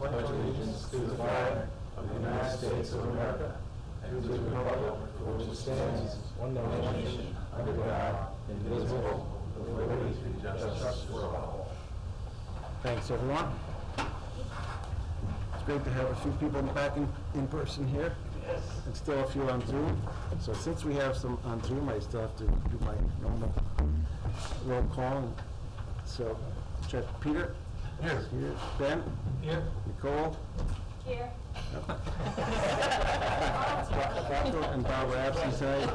pledge allegiance to the flag of the United States of America and to the republic for which it stands, one nation, under God, indivisible, with liberty and justice for all. Thanks, everyone. It's great to have a few people back in person here, and still a few on Zoom. So since we have some on Zoom, I still have to do my normal roll call. So, check Peter. Here. Here. Ben. Here. Nicole. Here. Rocco and Barbara absent tonight.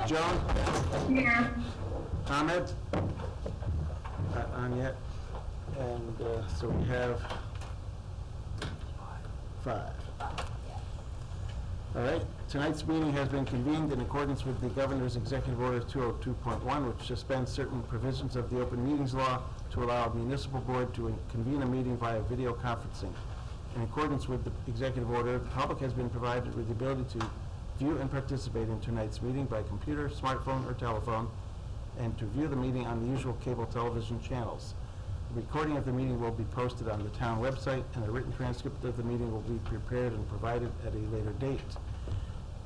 Joan. Here. Ahmed. Not on yet. And so we have 5. All right, tonight's meeting has been convened in accordance with the Governor's Executive Order 202.1, which suspends certain provisions of the Open Meetings Law to allow a municipal board to convene a meeting via video conferencing. In accordance with the Executive Order, the public has been provided with the ability to view and participate in tonight's meeting by computer, smartphone, or telephone, and to view the meeting on the usual cable television channels. A recording of the meeting will be posted on the town website, and a written transcript of the meeting will be prepared and provided at a later date.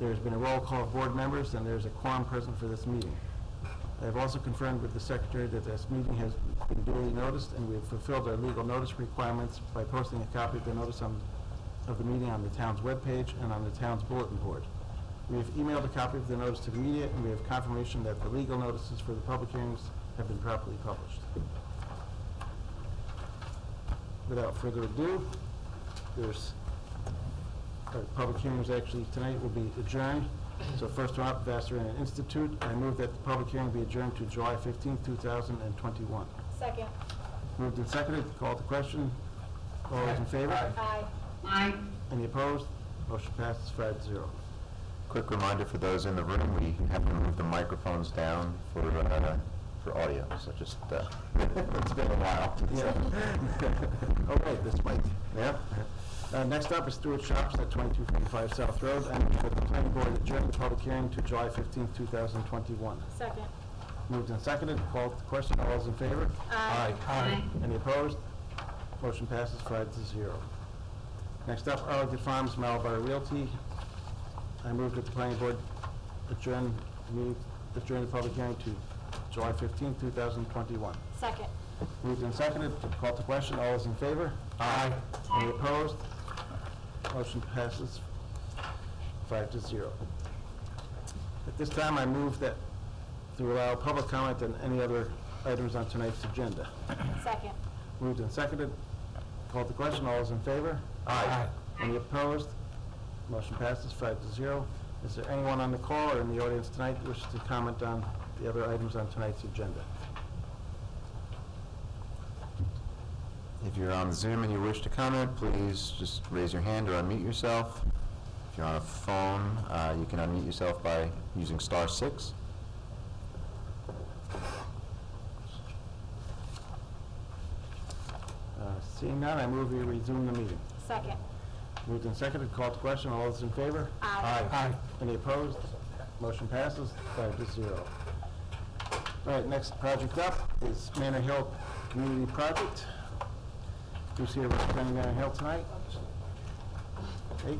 There has been a roll call of board members, and there is a quorum present for this meeting. I have also confirmed with the secretary that this meeting has been duly noticed, and we have fulfilled our legal notice requirements by posting a copy of the notice of the meeting on the town's webpage and on the town's bulletin board. We have emailed a copy of the notice to the media, and we have confirmation that the legal notices for the public hearings have been properly published. Without further ado, our public hearings actually tonight will be adjourned. So first one up, Vassar Institute. I move that the public hearing be adjourned to July 15th, 2021. Second. Moved and seconded. Call to question. All those in favor? Aye. Aye. Any opposed? Motion passes 5-0. Quick reminder for those in the room, we have to move the microphones down for audio, so just, it's been a while. Yeah. Oh, wait, this mic. Yeah. Next up is Stewart Shops at 2255 South Road. I move that the planning board adjourn the public hearing to July 15th, 2021. Second. Moved and seconded. Call to question. All those in favor? Aye. Aye. Any opposed? Motion passes 5-0. Next up, Arlington Farms, Malabar Realty. I move that the planning board adjourn the public hearing to July 15th, 2021. Second. Moved and seconded. Call to question. All those in favor? Aye. Any opposed? Motion passes 5-0. At this time, I move that to allow public comment on any other items on tonight's agenda. Second. Moved and seconded. Call to question. All those in favor? Aye. Any opposed? Motion passes 5-0. Is there anyone on the call or in the audience tonight who wishes to comment on the other items on tonight's agenda? If you're on Zoom and you wish to comment, please just raise your hand or unmute yourself. If you're on a phone, you can unmute yourself by using *6. Seeing none, I move we resume the meeting. Second. Moved and seconded. Call to question. All those in favor? Aye. Aye. Any opposed? Motion passes 5-0. All right, next project up is Manor Hill Community Project. Who's here representing Manor Hill tonight? Hey.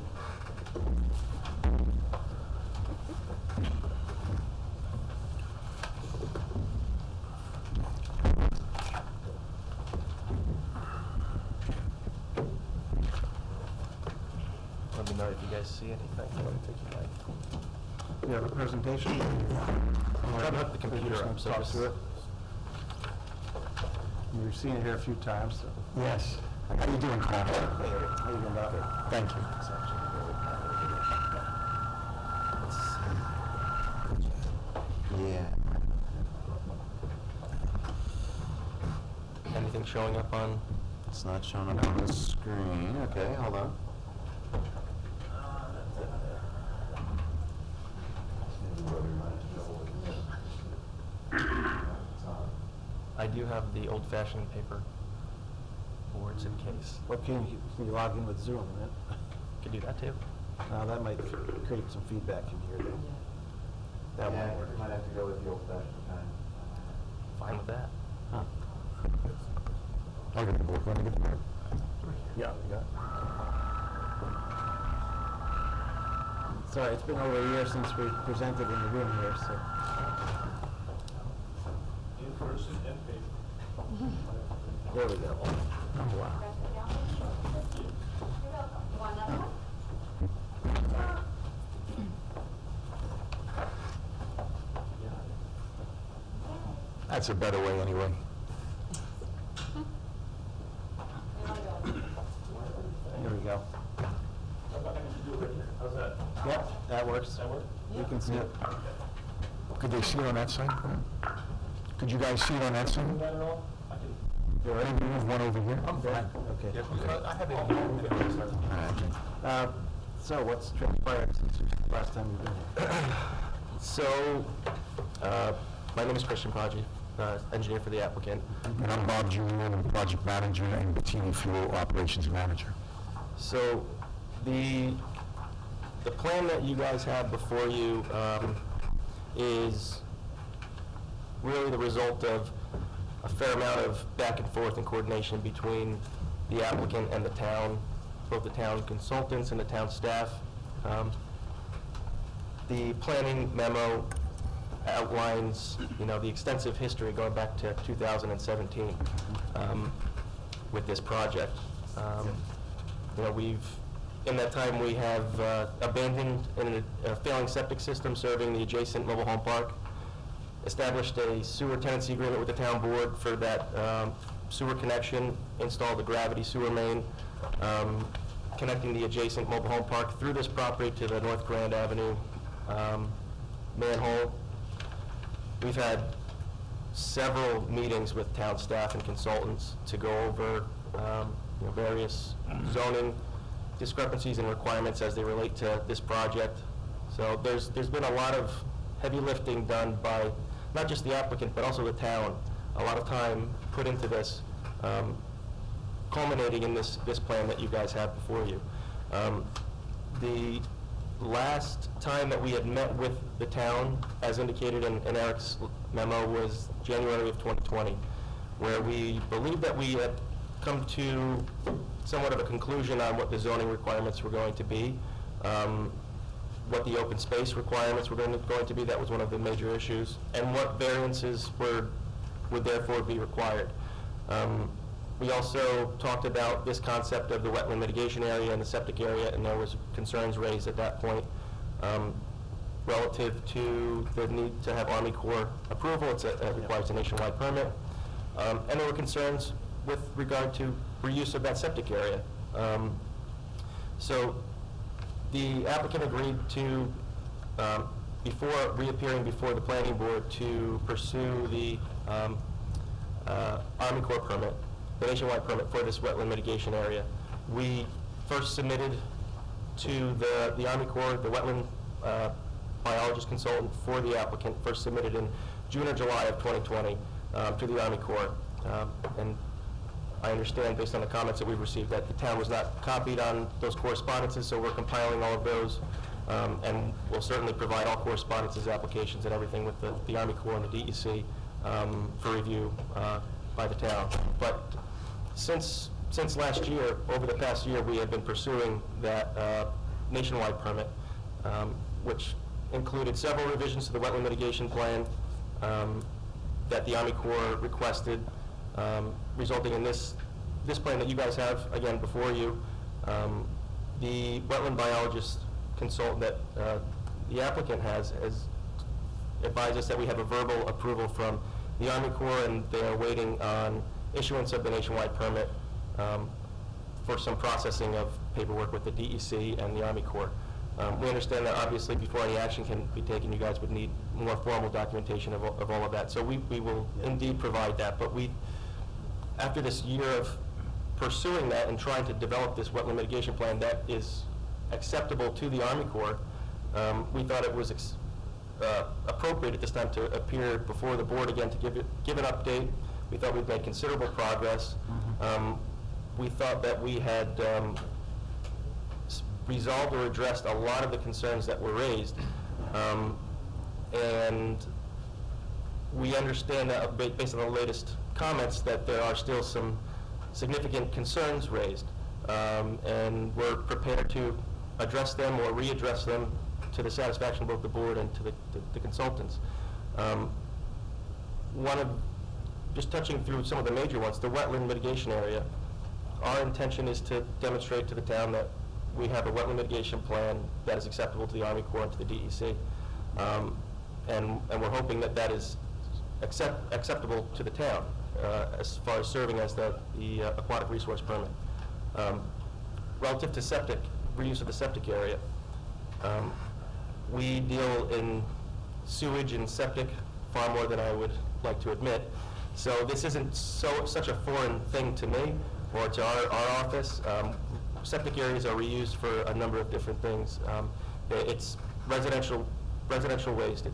Let me know if you guys see anything. I'm going to take your mic. You have a presentation? Try to hook the computer up, so Talk just- through it. You've seen it here a few times, so. Yes. How you doing, Carl? How you doing, Doctor? Thank you. Yeah. Anything showing up on? It's not showing up on the screen. Okay, hold on. I do have the old-fashioned paper boards in case. What can you log in with Zoom, right? Could do that too. That might create some feedback in here, though. That won't work. Might have to go with the old-fashioned kind. Fine with that. Huh. Okay, we're going to get the board. Yeah. Sorry, it's been over a year since we presented in the room here, so. In person and paper. There we go. Oh, wow. That's a better way anyway. Here we go. How's that? Yep, that works. That work? You can see it. Could they see it on that side? Could you guys see it on that side? That at all? I can. You all right? Maybe move one over here? I'm fine. Okay. I have it. All right. So what's transpired since the last time you've been here? So, my name is Christian Paggi, engineer for the applicant. And I'm Bob Jr., I'm the project manager and Bettini Fuel operations manager. So, the plan that you guys have before you is really the result of a fair amount of back and forth and coordination between the applicant and the town, both the town consultants and the town staff. The planning memo outlines, the extensive history going back to 2017 with this project. In that time, we have abandoned a failing septic system serving the adjacent mobile home park, established a sewer tenancy agreement with the town board for that sewer connection, installed a gravity sewer main, connecting the adjacent mobile home park through this property to the North Grand Avenue manhole. We've had several meetings with town staff and consultants to go over various zoning discrepancies and requirements as they relate to this project. So there's been a lot of heavy lifting done by not just the applicant but also the town. A lot of time put into this, culminating in this plan that you guys have before you. The last time that we had met with the town, as indicated in Eric's memo, was January of 2020, where we believed that we had come to somewhat of a conclusion on what the zoning requirements were going to be, what the open space requirements were going to be. That was one of the major issues, and what variances would therefore be required. We also talked about this concept of the wetland mitigation area and the septic area, and there was concerns raised at that point relative to the need to have Army Corps approval. It requires a nationwide permit. And there were concerns with regard to reuse of that septic area. So the applicant agreed to, before reappearing before the planning board, to pursue the Army Corps permit, the nationwide permit for this wetland mitigation area. We first submitted to the Army Corps, the wetland biologist consultant for the applicant, first submitted in June or July of 2020 to the Army Corps. And I understand, based on the comments that we've received, that the town was not copied on those correspondences, so we're compiling all of those, and we'll certainly provide all correspondences, applications, and everything with the Army Corps and the DEC for review by the town. But since last year, over the past year, we have been pursuing that nationwide permit, which included several revisions to the wetland mitigation plan that the Army Corps requested, resulting in this plan that you guys have, again, before you. The wetland biologist consultant that the applicant has advised us that we have a verbal approval from the Army Corps, and they are waiting on issuance of the nationwide permit for some processing of paperwork with the DEC and the Army Corps. We understand that obviously before any action can be taken, you guys would need more formal documentation of all of that. So we will indeed provide that. But after this year of pursuing that and trying to develop this wetland mitigation plan that is acceptable to the Army Corps, we thought it was appropriate at this time to appear before the board again to give an update. We thought we'd made considerable progress. We thought that we had resolved or addressed a lot of the concerns that were raised, and we understand that based on the latest comments that there are still some significant concerns raised, and we're prepared to address them or readdress them to the satisfaction of both the board and to the consultants. Just touching through some of the major ones, the wetland mitigation area, our intention is to demonstrate to the town that we have a wetland mitigation plan that is acceptable to the Army Corps and to the DEC. And we're hoping that that is acceptable to the town as far as serving as the aquatic resource permit. Relative to septic, reuse of the septic area, we deal in sewage and septic far more than I would like to admit. So this isn't such a foreign thing to me or to our office. Septic areas are reused for a number of different things. It's residential waste.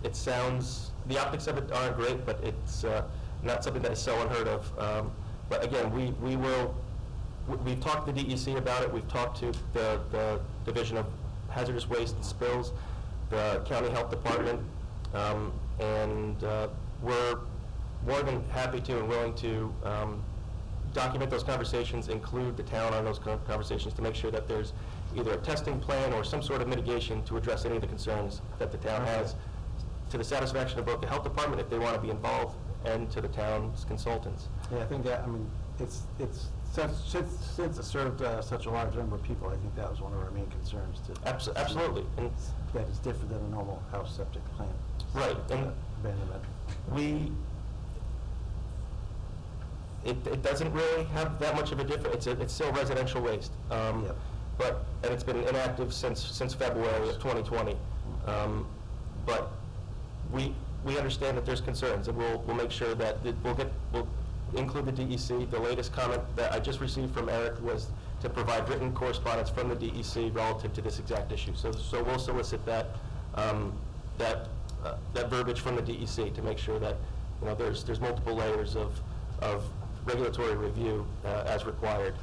It sounds, the optics of it aren't great, but it's not something that is so unheard of. But again, we've talked to the DEC about it. We've talked to the Division of Hazardous Waste and Spills, the County Health Department, and we're more than happy to and willing to document those conversations, include the town on those conversations to make sure that there's either a testing plan or some sort of mitigation to address any of the concerns that the town has, to the satisfaction of both the health department if they want to be involved and to the town's consultants. Yeah, I think that, I mean, it's since it served such a large number of people, I think that was one of our main concerns to. Absolutely. And that is different than a normal house septic plant. Right, and abandonment. It doesn't really have that much of a difference. It's still residential waste. Yep. And it's been inactive since February of 2020. But we understand that there's concerns, and we'll make sure that we'll include the DEC. The latest comment that I just received from Eric was to provide written correspondence from the DEC relative to this exact issue. So we'll solicit that verbiage from the DEC to make sure that there's multiple layers of regulatory review as required.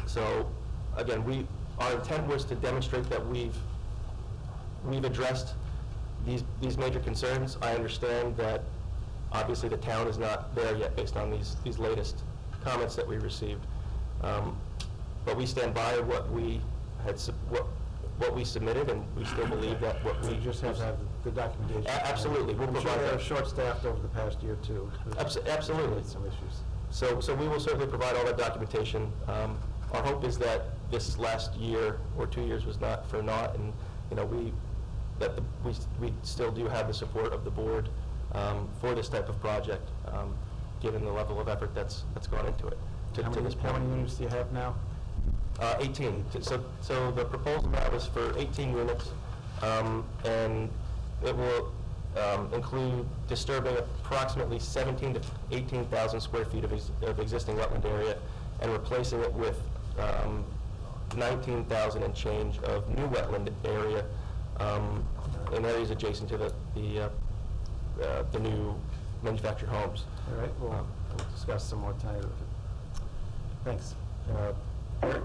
So again, our intent was to demonstrate that we've addressed these major concerns. I understand that obviously the town is not there yet based on these latest comments that we received. But we stand by what we submitted, and we still believe that what we just have to have the documentation. Absolutely, we'll I'm provide sure that. they're short-staffed over the past year too. Absolutely. Some issues. So we will certainly provide all that documentation. Our hope is that this last year or 2 years was not for naught, and we still do have the support of the board for this type of project, given the level of effort that's gone into it. How many units do you have now? 18. So the proposal that was for 18 units, and it will include disturbing approximately 17 to 18,000 square feet of existing wetland area and replacing it with 19,000 and change of new wetland area in areas adjacent to the new manufactured homes. All right, we'll discuss some more time. Thanks. Eric?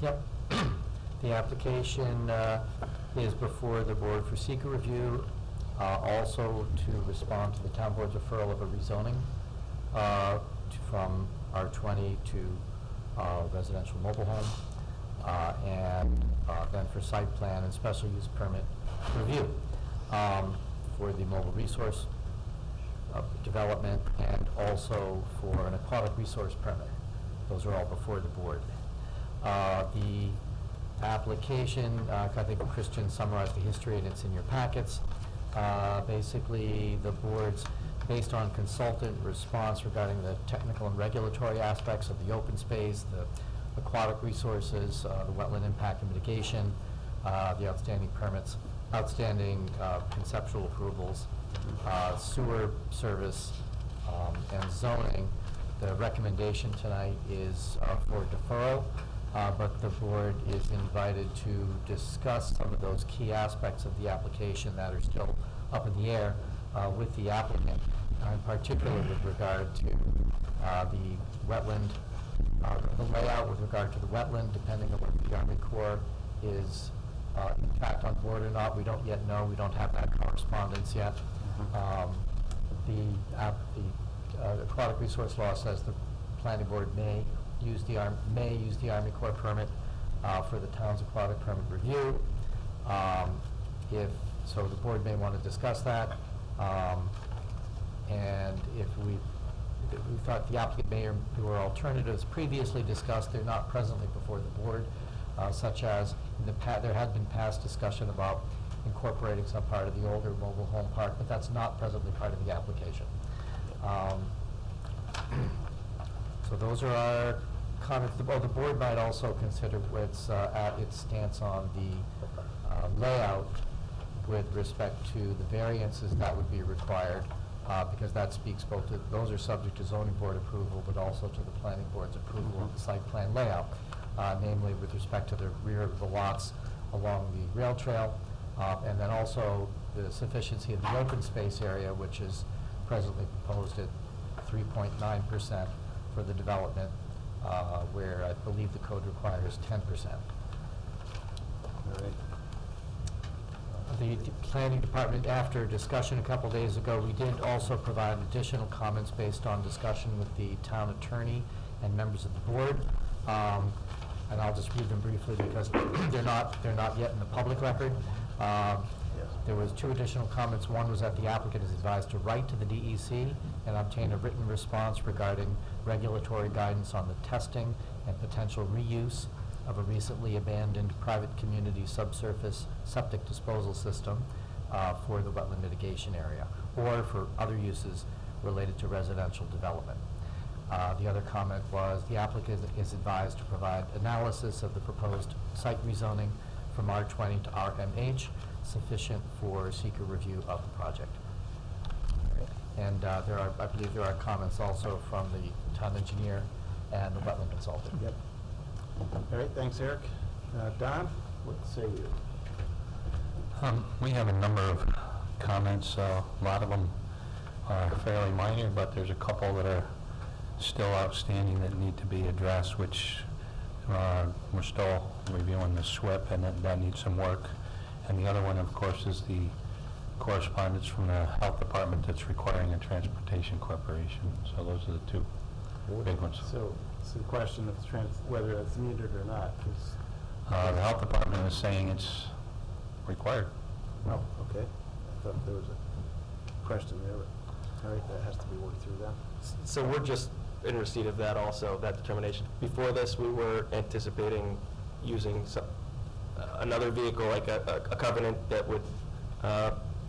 Yep. The application is before the board for seeker review, also to respond to the town board's referral of a rezoning from R20 to residential mobile home, and then for site plan and special use permit review for the mobile resource development, and also for an aquatic resource permit. Those are all before the board. The application, I think Christian summarized the history, and it's in your packets. Basically, the board's based on consultant response regarding the technical and regulatory aspects of the open space, the aquatic resources, the wetland impact and mitigation, the outstanding permits, outstanding conceptual approvals, sewer service, and zoning. The recommendation tonight is for deferral, but the board is invited to discuss some of those key aspects of the application that are still up in the air with the applicant, in particular with regard to the wetland, the layout with regard to the wetland, depending on what the Army Corps is in fact on board or not, we don't yet know. We don't have that correspondence yet. The Aquatic Resource Law says the planning board may use the Army Corps permit for the town's aquatic permit review. So the board may want to discuss that. And if we thought the applicant may, or there were alternatives previously discussed, they're not presently before the board, such as in the there had been past discussion about incorporating some part of the older mobile home park, but that's not presently part of the application. So those are our comments. The board might also consider its stance on the layout with respect to the variances that would be required, because that speaks both to, those are subject to zoning board approval, but also to the planning board's approval of the site plan layout, namely with respect to the rear of the lots along the rail trail, and then also the sufficiency of the open space area, which is presently proposed at 3.9% for the development, where I believe the code requires 10%. All right. The planning department, after discussion a couple days ago, we did also provide additional comments based on discussion with the town attorney and members of the board. And I'll just read them briefly because they're not yet in the public record. There was 2 additional comments. One was that the applicant is advised to write to the DEC and obtain a written response regarding regulatory guidance on the testing and potential reuse of a recently abandoned private community subsurface septic disposal system for the wetland mitigation area, or for other uses related to residential development. The other comment was the applicant is advised to provide analysis of the proposed site rezoning from R20 to RMH, sufficient for seeker review of the project. And I believe there are comments also from the town engineer and the wetland consultant. Yep. All right, thanks, Eric. Don, what say you? We have a number of comments. A lot of them are fairly minor, but there's a couple that are still outstanding that need to be addressed, which we're still reviewing the SWIP, and that needs some work. And the other one, of course, is the correspondence from the health department that's requiring a transportation corporation. So those are the 2 big ones. So it's the question of whether it's needed or not. The health department is saying it's required. Oh, okay. I thought there was a question there, but all right, that has to be worked through then. So we're just in receipt of that also, that determination. Before this, we were anticipating using another vehicle, like a covenant that would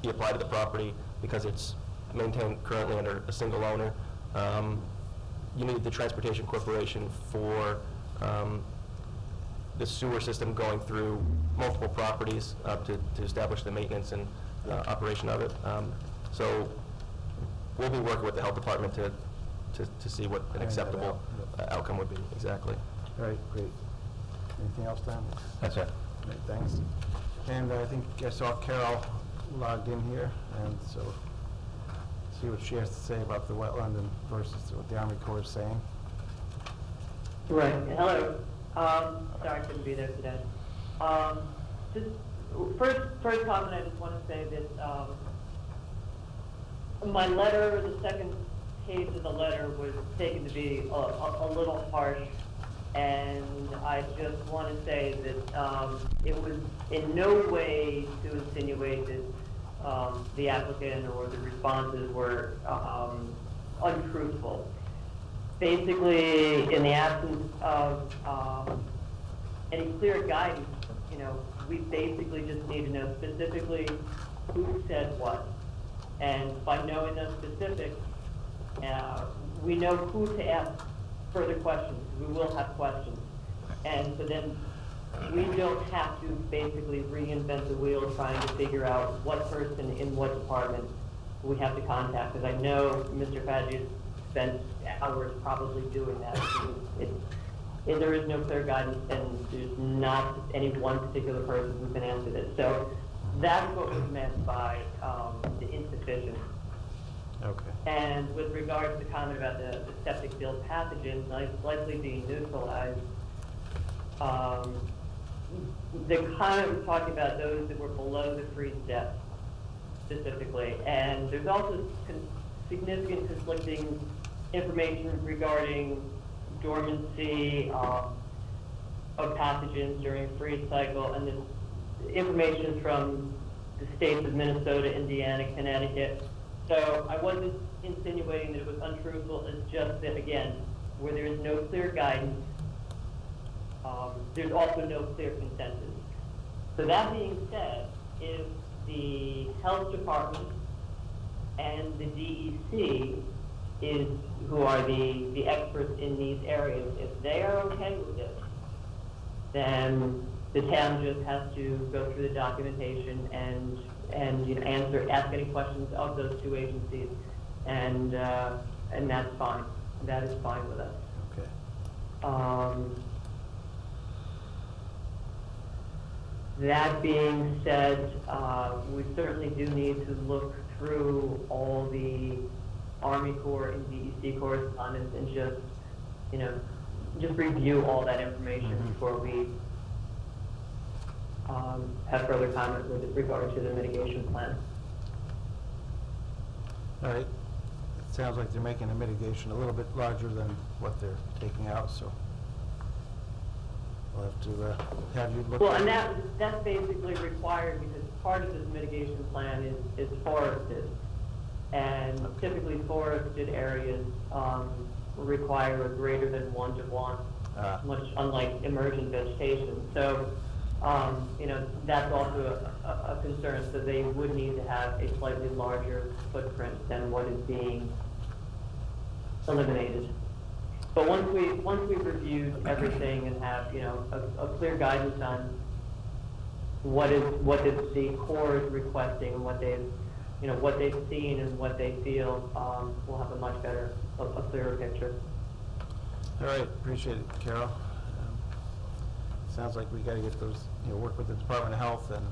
be applied to the property because it's maintained currently under a single owner. You need the transportation corporation for the sewer system going through multiple properties to establish the maintenance and operation of it. So we'll be working with the health department to see what an acceptable outcome would be. Exactly. All right, great. Anything else, Don? That's it. All right, thanks. And I think I saw Carol logged in here, and so see what she has to say about the wetland and versus what the Army Corps is saying. Right. Hello. Sorry I couldn't be there today. Just first comment, I just want to say that my letter, the second page of the letter, was taken to be a little harsh, and I just want to say that it was in no way to insinuate that the applicant or the responses were untruthful. Basically, in the absence of any clear guidance, we basically just need to know specifically who said what. And by knowing those specifics, we know who to ask further questions. We will have questions. And so then we don't have to basically reinvent the wheel trying to figure out what person in what department we have to contact. Because I know Mr. Fadji spent hours probably doing that. If there is no clear guidance, and there's not any one particular person who can answer this. So that's what was meant by the insufficient. Okay. And with regard to the comment about the septic field pathogens likely being neutralized, the comment was talking about those that were below the freeze depth specifically, and there's also significant conflicting information regarding dormancy of pathogens during freeze cycle, and the information from the states of Minnesota, Indiana, Connecticut. So I wasn't insinuating that it was untruthful, it's just that, again, where there is no clear guidance, there's also no clear consensus. So that being said, if the health department and the DEC who are the experts in these areas, if they are okay with it, then the town just has to go through the documentation and ask any questions of those two agencies, and that's fine. That is fine with us. Okay. That being said, we certainly do need to look through all the Army Corps and DEC correspondence and just review all that information before we have further comment with regard to the mitigation plan. All right. It sounds like they're making the mitigation a little bit larger than what they're taking out, so we'll have to have you look. Well, and that's basically required because part of this mitigation plan is forested. And typically forested areas require a greater than 1-to-1, much unlike emergent vegetation. So, that's also a concern. So they would need to have a slightly larger footprint than what is being eliminated. But once we've reviewed everything and have a clear guidance on what the Corps is requesting and what they've seen and what they feel, we'll have a much better, a clearer picture. All right, appreciate it, Carol. Sounds like we got to get those, work with the Department of Health and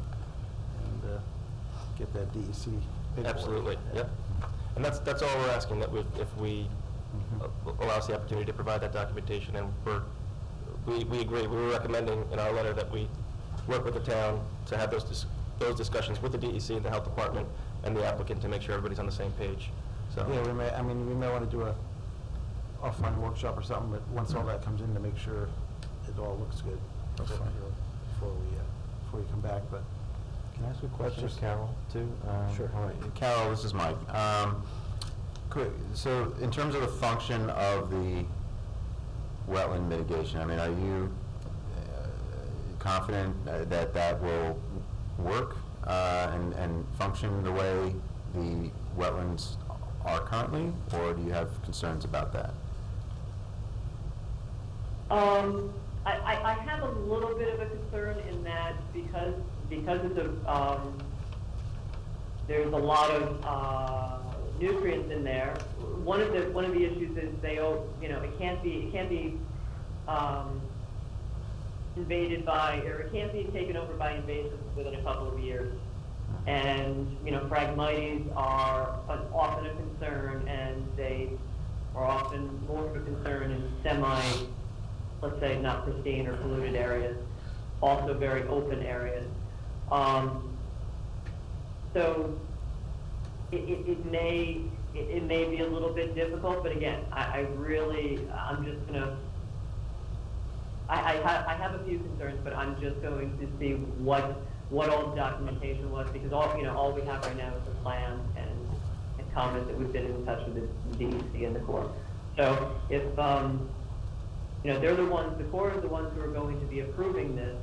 get that DEC paperwork. Absolutely, yep. And that's all we're asking, that if we allow us the opportunity to provide that documentation, and we agree. We were recommending in our letter that we work with the town to have those discussions with the DEC and the Health Department and the applicant to make sure everybody's on the same page. So Yeah, we may want to do a offline workshop or something, but once all that comes in, to make sure it all looks good. Okay. Before we come back, but. Can I ask a question of Carol, too? Sure. All right, Carol, this is Mike. So in terms of the function of the wetland mitigation, are you confident that will work and function the way the wetlands are currently, or do you have concerns about that? I have a little bit of a concern in that because it's there's a lot of nutrients in there. One of the issues is it can't be invaded by, or it can't be taken over by invasives within a couple of years. And phragmites are often a concern, and they are often more of a concern in let's say, not pristine or polluted areas, also very open areas. So it may be a little bit difficult, but again, I have a few concerns, but I'm just going to see what all the documentation was, because all we have right now is the plan and comments that we've been in touch with the DEC and the Corps. So if they're the ones, the Corps is the ones who are going to be approving this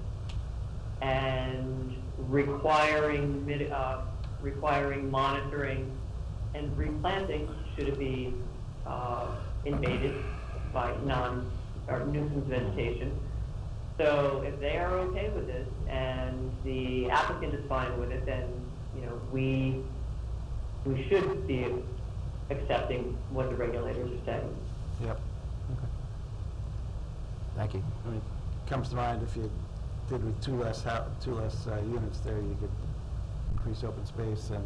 and requiring monitoring and replanting should it be invaded by nuisance vegetation. So if they are okay with this and the applicant is fine with it, then we should be accepting what the regulators are saying. Yep. Okay. Thank you. It comes to mind, if you did with two less units there, you could increase open space and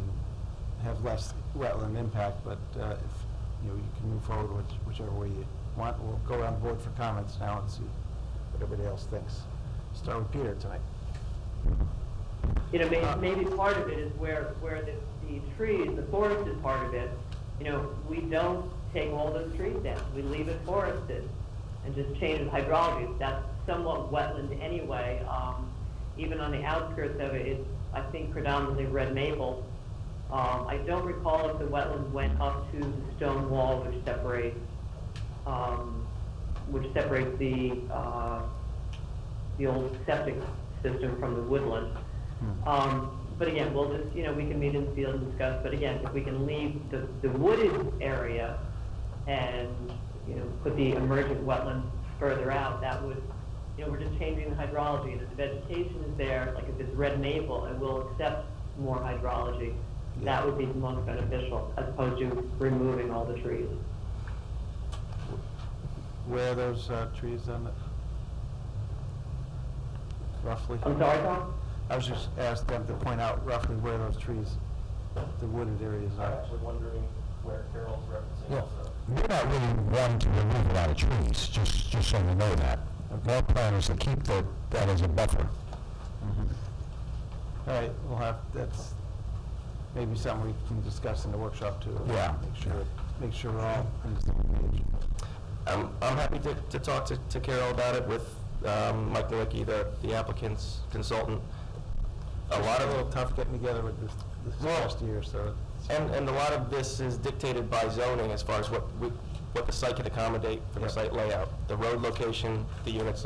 have less wetland impact, but if you can move forward whichever way you want. We'll go around the board for comments now and see what everybody else thinks. Start with Peter tonight. you know, maybe part of it is where the trees, the forest is part of it. You know, we don't take all those trees down. We leave it forested and just change the hydrology. That's somewhat wetland anyway. Even on the outskirts of it, it's, I think, predominantly red maple. I don't recall if the wetland went up to the stone wall which separates the old septic system from the woodland. But again, we'll just, you know, we can meet in the field and discuss, but again, if we can leave the wooded area and, you know, put the emergent wetland further out, that would, you know, we're just changing the hydrology, and if the vegetation is there, like if it's red maple, it will accept more hydrology. That would be the most beneficial, as opposed to removing all the trees. Where are those trees on it? Roughly? I'm sorry, Tom? I was just asked them to point out roughly where those trees, the wooded areas I'm are. actually wondering where Carol's referencing Yeah, also. we're not really wanting to remove a lot of trees, just so you know that. Our plan is to keep that as a buffer. All right, we'll have, that's maybe something we can discuss in the workshop too. Yeah. Make sure we're all on the same page. I'm happy to talk to Carol about it with Mike Nowicki, the applicant's consultant. A lot A of little tough getting together with this Well, past year, so. And a lot of this is dictated by zoning as far as what the site can accommodate for the Yeah. site layout, the road location, the units,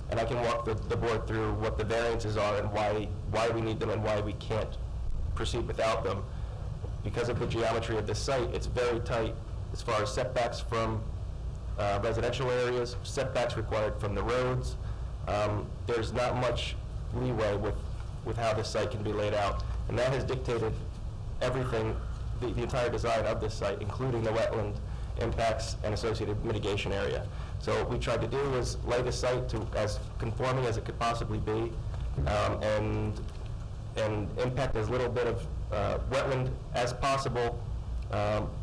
and I can walk the board through what the variances are and why we need them and why we can't proceed without them. Because of the geometry of this site, it's very tight as far as setbacks from residential areas, setbacks required from the roads. There's not much leeway with how this site can be laid out. And that has dictated everything, the entire design of this site, including the wetland impacts and associated mitigation area. So what we tried to do was lay the site to as conforming as it could possibly be, and impact as little bit of wetland as possible,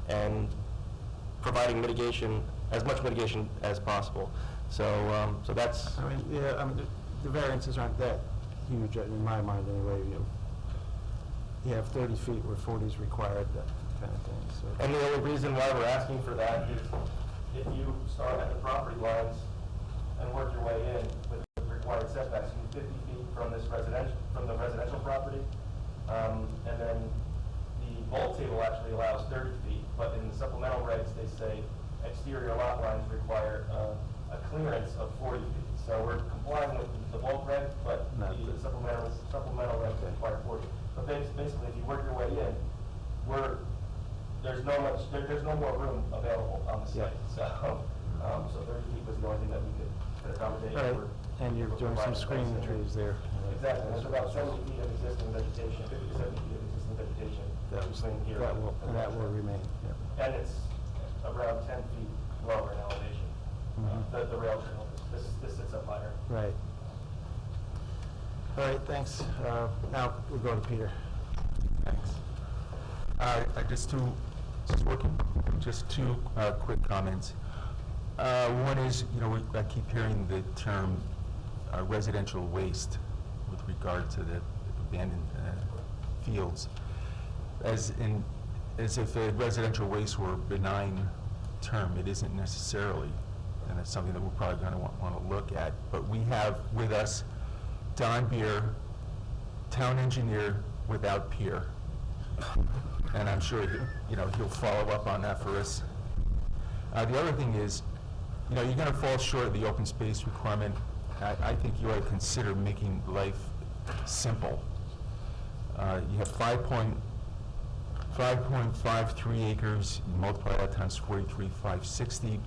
and providing mitigation, as much mitigation as possible. So that's, I mean, yeah, I mean, the variances aren't that huge in my mind anyway. You have 30 feet where 40 is required, that kind of thing, so. and the only reason why we're asking for that is if you start at the property lines and work your way in with required setbacks, you need 50 feet from the residential property, and then the bulk table actually allows 30 feet, but in the supplemental regs, they say exterior lot lines require a clearance of 40 feet. So we're complying with the bulk reg, but the supplemental regs require 40. But basically, if you work your way in, there's no more room available on the site. So 30 feet was the only thing that we could accommodate. All right, and you're doing some screening trees there. Exactly, there's about 70 feet of existing vegetation, 50 to 70 feet of existing vegetation between here. That will remain, yeah. And it's around 10 feet lower in elevation, the rail trail. This sits up higher. Right. All right, thanks. Now we'll go to Peter. Thanks. Just two quick comments. One is, I keep hearing the term residential waste with regard to the abandoned fields, as if a residential waste were a benign term. It isn't necessarily, and it's something that we're probably going to want to look at. But we have with us Don Beer, town engineer without peer. And I'm sure he'll follow up on that for us. The other thing is, you're going to fall short of the open space requirement. I think you ought to consider making life simple. You have 5.53 acres, you multiply that times 43,560,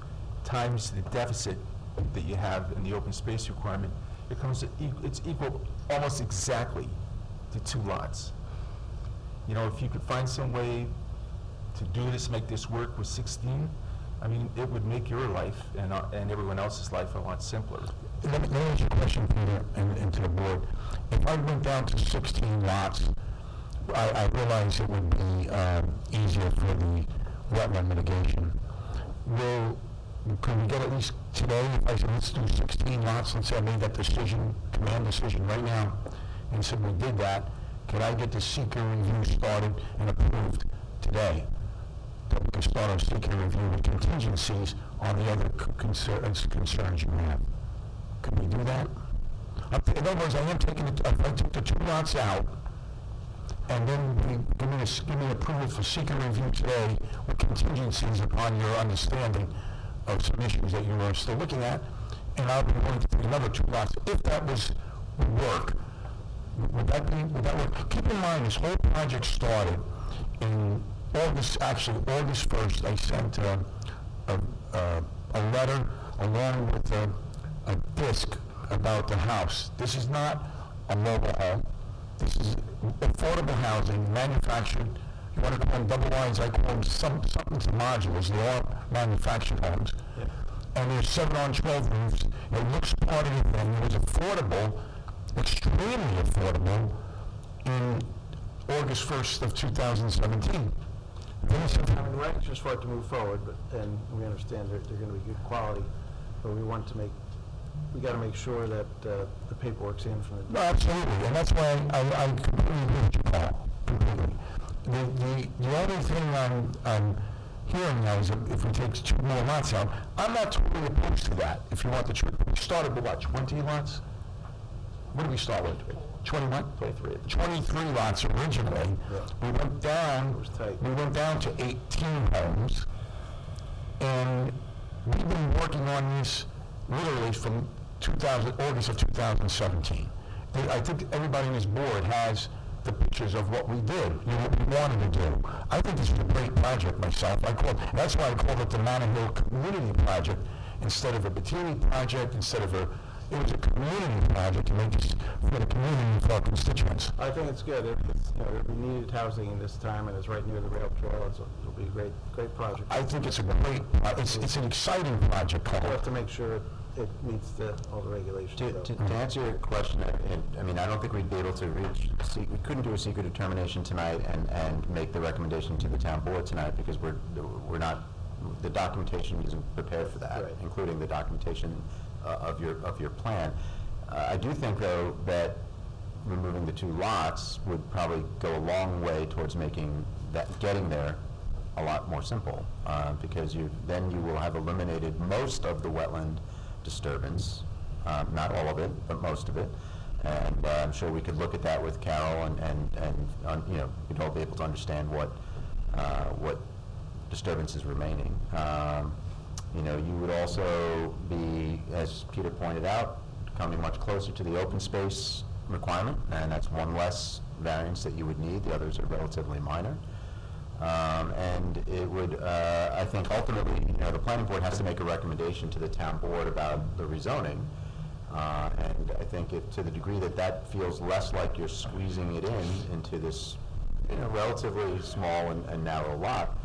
times the deficit that you have in the open space requirement, it's equal almost exactly to 2 lots. If you could find some way to do this, make this work with 16, it would make your life and everyone else's life a lot simpler. Let me ask you a question, Peter, and to the board. If I went down to 16 lots, I realize it would be easier for the wetland mitigation. Will Could we get at least today, if I said, let's do 16 lots, let's say I made that decision, command decision right now, and said we did that, could I get the seeker review started and approved today? That we can start our seeker review with contingencies on the other concerns you have. Could we do that? In other words, I am taking, if I took the 2 lots out, and then give me approval for seeker review today with contingencies upon your understanding of some issues that you are still looking at, and I'll be willing to take another 2 lots. If that would work, would that work? Keep in mind, this whole project started in August 1st. I sent a letter along with a disc about the house. This is not a mobile home. This is affordable housing, manufactured. You want to call them double lines, I call them something to modulars. They are manufactured homes. Yeah. And there's 7 on 12 roofs. It looks part of the thing. It was affordable, extremely affordable, in August 1st of 2017. I mean, we're anxious for it to move forward, and we understand they're going to be good quality, but we got to make sure that the paperwork's in from the... No, absolutely, and that's why I completely agree with you, Paul, completely. The other thing I'm hearing now is that if we take 2 more lots out, I'm not totally opposed to that. If you want the truth, we started with what, 20 lots? What did we start with? 21? 23 lots originally. Yeah. We went down. It was tight. We went down to 18 homes, and we've been working on this literally from August of 2017. I think everybody on this board has the pictures of what we did, what we wanted to do. I think this is a great project myself. That's why I called it the Manor Hill Community Project instead of a Bettini project, it was a community project to make this for the community and for our constituents. I think it's good. We needed housing in this time, and it's right near the rail trail. It'll be a great project. I think it's a great, it's an exciting project, We'll Carl. have to make sure it meets all the regulations. To answer your question, I mean, I don't think we'd be able to we couldn't do a secret determination tonight and make the recommendation to the town board tonight because we're not, the documentation isn't prepared for that, Right. including the documentation of your plan. I do think, though, that removing the 2 lots would probably go a long way towards making getting there a lot more simple, because then you will have eliminated most of the wetland disturbance, not all of it, but most of it. And I'm sure we could look at that with Carol and we'd all be able to understand what disturbance is remaining. You would also be, as Peter pointed out, coming much closer to the open space requirement, and that's one less variance that you would need. The others are relatively minor. And it would, I think ultimately, the planning board has to make a recommendation to the town board about the rezoning. And I think to the degree that feels less like you're squeezing it into this, relatively small and narrow lot,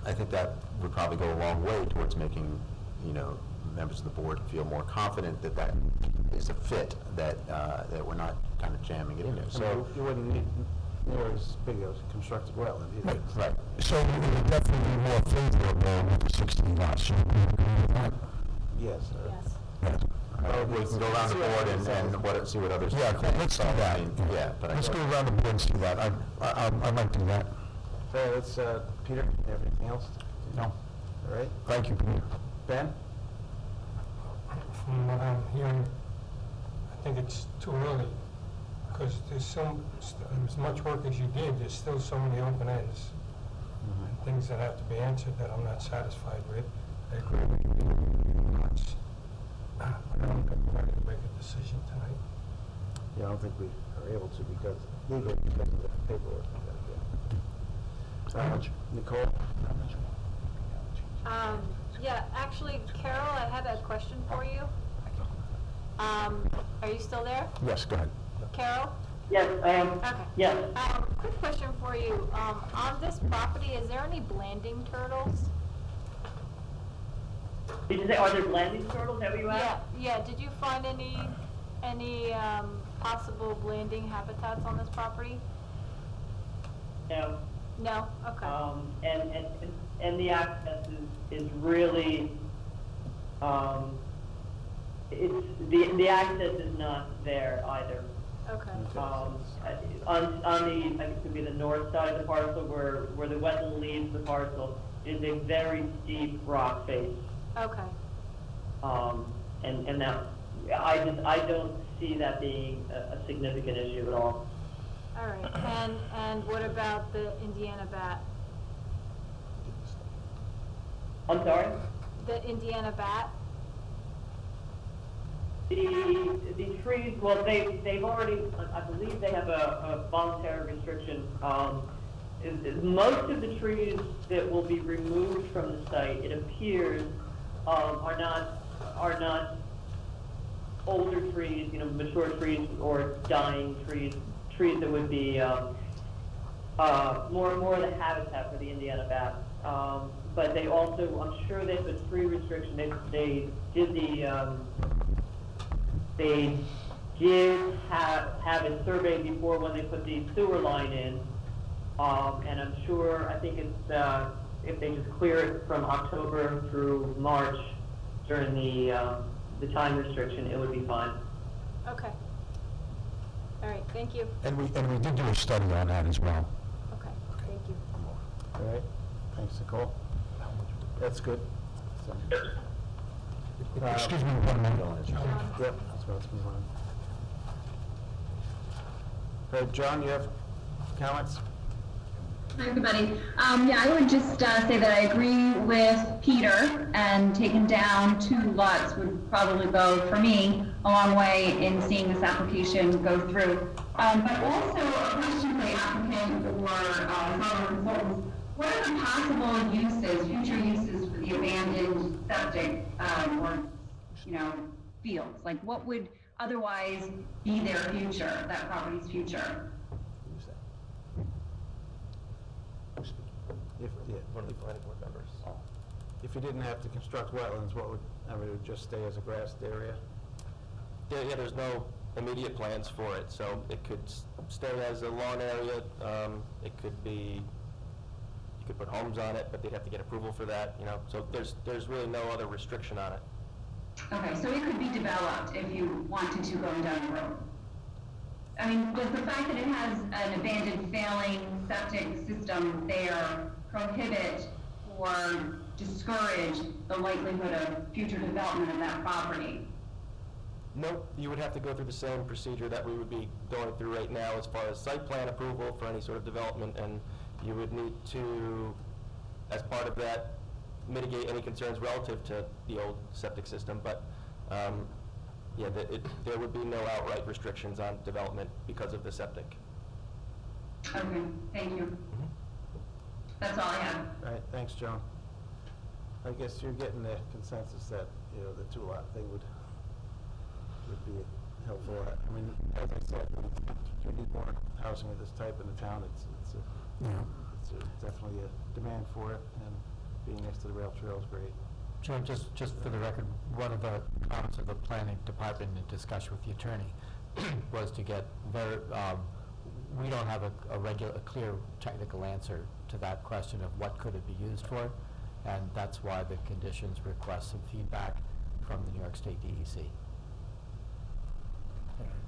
I think that would probably go a long way towards making, members of the board feel more confident that is a fit, that we're not kind of jamming it in there. So you wouldn't need near as big a constructed wetland either. Right. So it would definitely be more favorable with the 16 lots. You agree with that? Yes. Yes. Yes. we can go around the board and see what others Yeah, think. let's do So, that. I mean, yeah, but I Let's think- go around the board and see that. I might do that. So it's, Peter, you have anything else? No. All right. Thank you, Peter. Ben? From what I'm hearing, I think it's too early, because there's as much work as you did, there's still so many open ends, and things that have to be answered that I'm not satisfied with. I agree with you, lots. But I don't think we're ready to make a decision tonight. Yeah, I don't think we are able to because of the paperwork. How much? Nicole? Yeah, actually, Carol, I had a question for you. Are you still there? Yes, go ahead. Carol? Yes, I am. Okay. Yes. Quick question for you. On this property, is there any blanding turtles? Did you say, are there blanding turtles? Is that what you asked? Yeah. Did you find any possible blanding habitats on this property? No. No? Okay. And the access is really It's, the access is not there either. Okay. On the, I think it could be the north side of the parcel where the wetland leaves the parcel is a very steep rock face. Okay. And that, I don't see that being a significant issue at all. All right. And what about the Indiana bat? I'm sorry? The Indiana bat? The trees, well, they've already, I believe they have a voluntary restriction. Most of the trees that will be removed from the site, it appears, are not older trees, mature trees or dying trees that would be more of the habitat for the Indiana bat. But they also, I'm sure they have a tree restriction. They did have it surveyed before when they put the sewer line in, and I'm sure, I think it's, if they just clear it from October through March during the time restriction, it would be fine. Okay. All right, thank you. And we did do a study on that as well. Okay, thank you. All right, thanks, Nicole. That's good. Excuse me 1 minute. Yep, that's what I was moving on. John, you have comments? Hi, everybody. Yeah, I would just say that I agree with Peter, and taking down 2 lots would probably go, for me, a long way in seeing this application go through. But also a question for the applicant or fellow consultants. What are the possible uses, future uses for the abandoned septic or, fields? Like, what would otherwise be their future, that property's future? One of the planning board members. If you didn't have to construct wetlands, what would, it would just stay as a grassed area? Yeah, there's no immediate plans for it, so it could stay as a lawn area. It could be, you could put homes on it, but they'd have to get approval for that, so there's really no other restriction on it. Okay, so it could be developed if you wanted to going down the road. I mean, does the fact that it has an abandoned failing septic system there prohibit or discourage the likelihood of future development of that property? Nope, you would have to go through the same procedure that we would be going through right now as far as site plan approval for any sort of development, and you would need to, as part of that, mitigate any concerns relative to the old septic system, but yeah, there would be no outright restrictions on development because of the septic. Okay, thank you. That's all I have. All right, thanks, Joan. I guess you're getting the consensus that, the 2-lot thing would be helpful. I mean, as I said, we need more housing of this type in the town. It's definitely a demand for it, and being next to the rail trail is great. John, just for the record, one of the comments of the planning department in discussion with the attorney was to get we don't have a clear technical answer to that question of what could it be used for, and that's why the conditions request some feedback from the New York State DEC.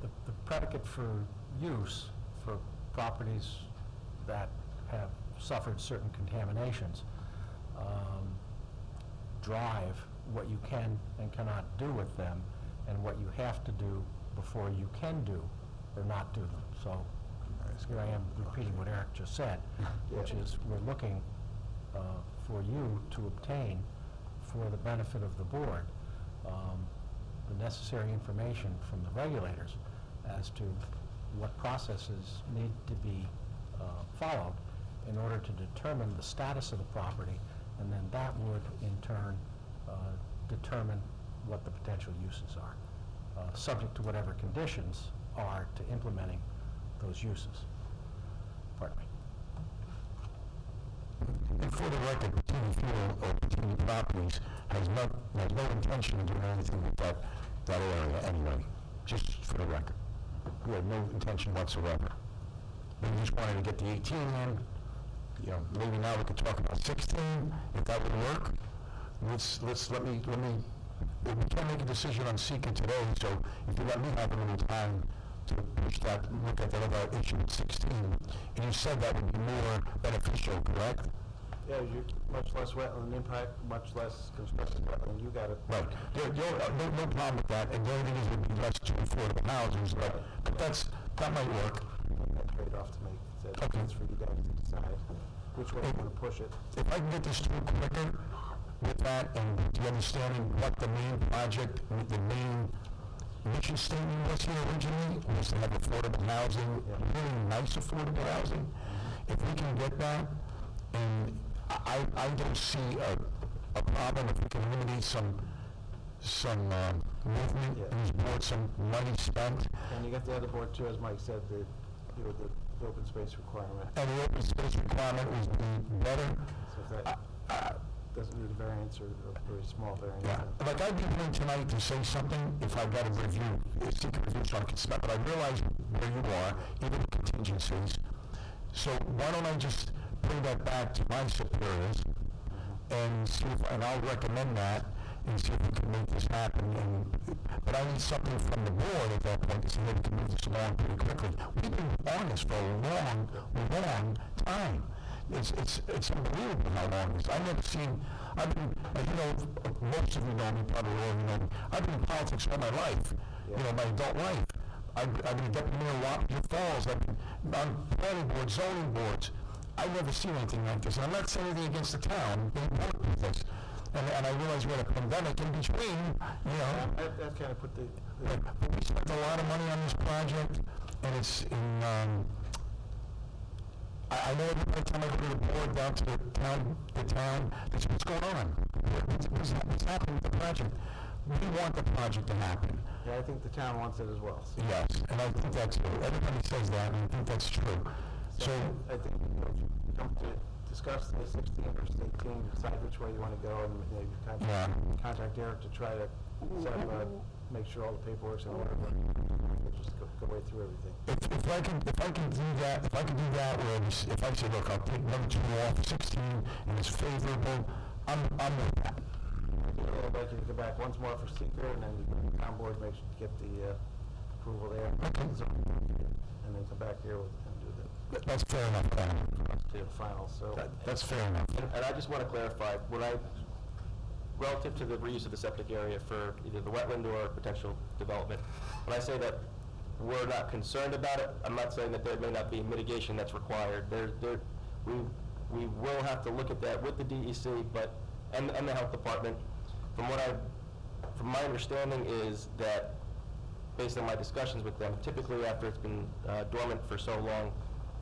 The predicate for use for properties that have suffered certain contaminations drive what you can and cannot do with them, and what you have to do before you can do or not do them. So here I am repeating what Eric just said, which is we're looking for you to obtain, for the benefit of the board, the necessary information from the regulators as to what processes need to be followed in order to determine the status of the property, and then that would in turn determine what the potential uses are, subject to whatever conditions are to implementing those uses. Pardon me. And for the record, Routine Fuel or Routine Properties has no intention of doing anything with that area anyway, just for the record. We have no intention whatsoever. We just wanted to get the 18 in, maybe now we could talk about 16, if that would work. Let me we can't make a decision on seeker today, so if you let me have a little time to push that, look at that other issue at 16, and you said that would be more beneficial, correct? Yeah, you, much less wetland impact, much less construction wetland, you got it. Right. No problem with that, and the only thing is it would be less to affordable houses, but that might work. That trade-off to make, so Okay. it's for you guys to decide which way you want to push it. If I can get this through quicker with that, and the understanding what the main project, the main mission statement was here originally, was to have affordable housing, really nice affordable housing. If we can get that, and I don't see a problem if we can eliminate some movement in this board, some money spent. And you got the other board too, as Mike said, the open space requirement. And the open space requirement was better. So if that doesn't need a variance or a very small variance. Yeah, like I'd be willing tonight to say something if I got a review, a secret review, so I can step, but I realize where you are, even the contingencies. So why don't I just bring that back to my superiors and see if, and I'll recommend that and see if we can make this happen. But I need something from the board at that point to see if we can move this along pretty quickly. We've been on this for a long time. It's unbelievable how long it is. I've never seen, as you know, most of you know me, probably all of you know me, I've been in politics all my life, my adult life. I've been a deputy mayor of Wappinger Falls, I've been on planning boards, zoning boards. I've never seen anything like this. And I'm not saying anything against the town, they work with us. And I realize we're in a pandemic in between, That kind of put the but we spent a lot of money on this project, and it's in, I know every time I go to the board, down to the town, that's what's going on. What's happening with the project? We want the project to happen. Yeah, I think the town wants it as well. So Yes, and I think that's true. Everybody says that, and I think that's true. So, I think we come to discuss the 16 versus 18, decide which way you want to go, and maybe contact Eric to try to set up make sure all the paperwork's in order. Just go way through everything. if I can do that, where if I say, look, I'll take number 2 off 16, and it's favorable, I'm with that. I'd like you to go back once more for seeker, and then the town board makes get the approval there. Okay. And then come back here and do That's fair enough, Dan. the final, so. That's fair enough. And I just want to clarify, relative to the reuse of the septic area for either the wetland or potential development, when I say that we're not concerned about it, I'm not saying that there may not be mitigation that's required. We will have to look at that with the DEC, and the health department. From my understanding is that, based on my discussions with them, typically after it's been dormant for so long,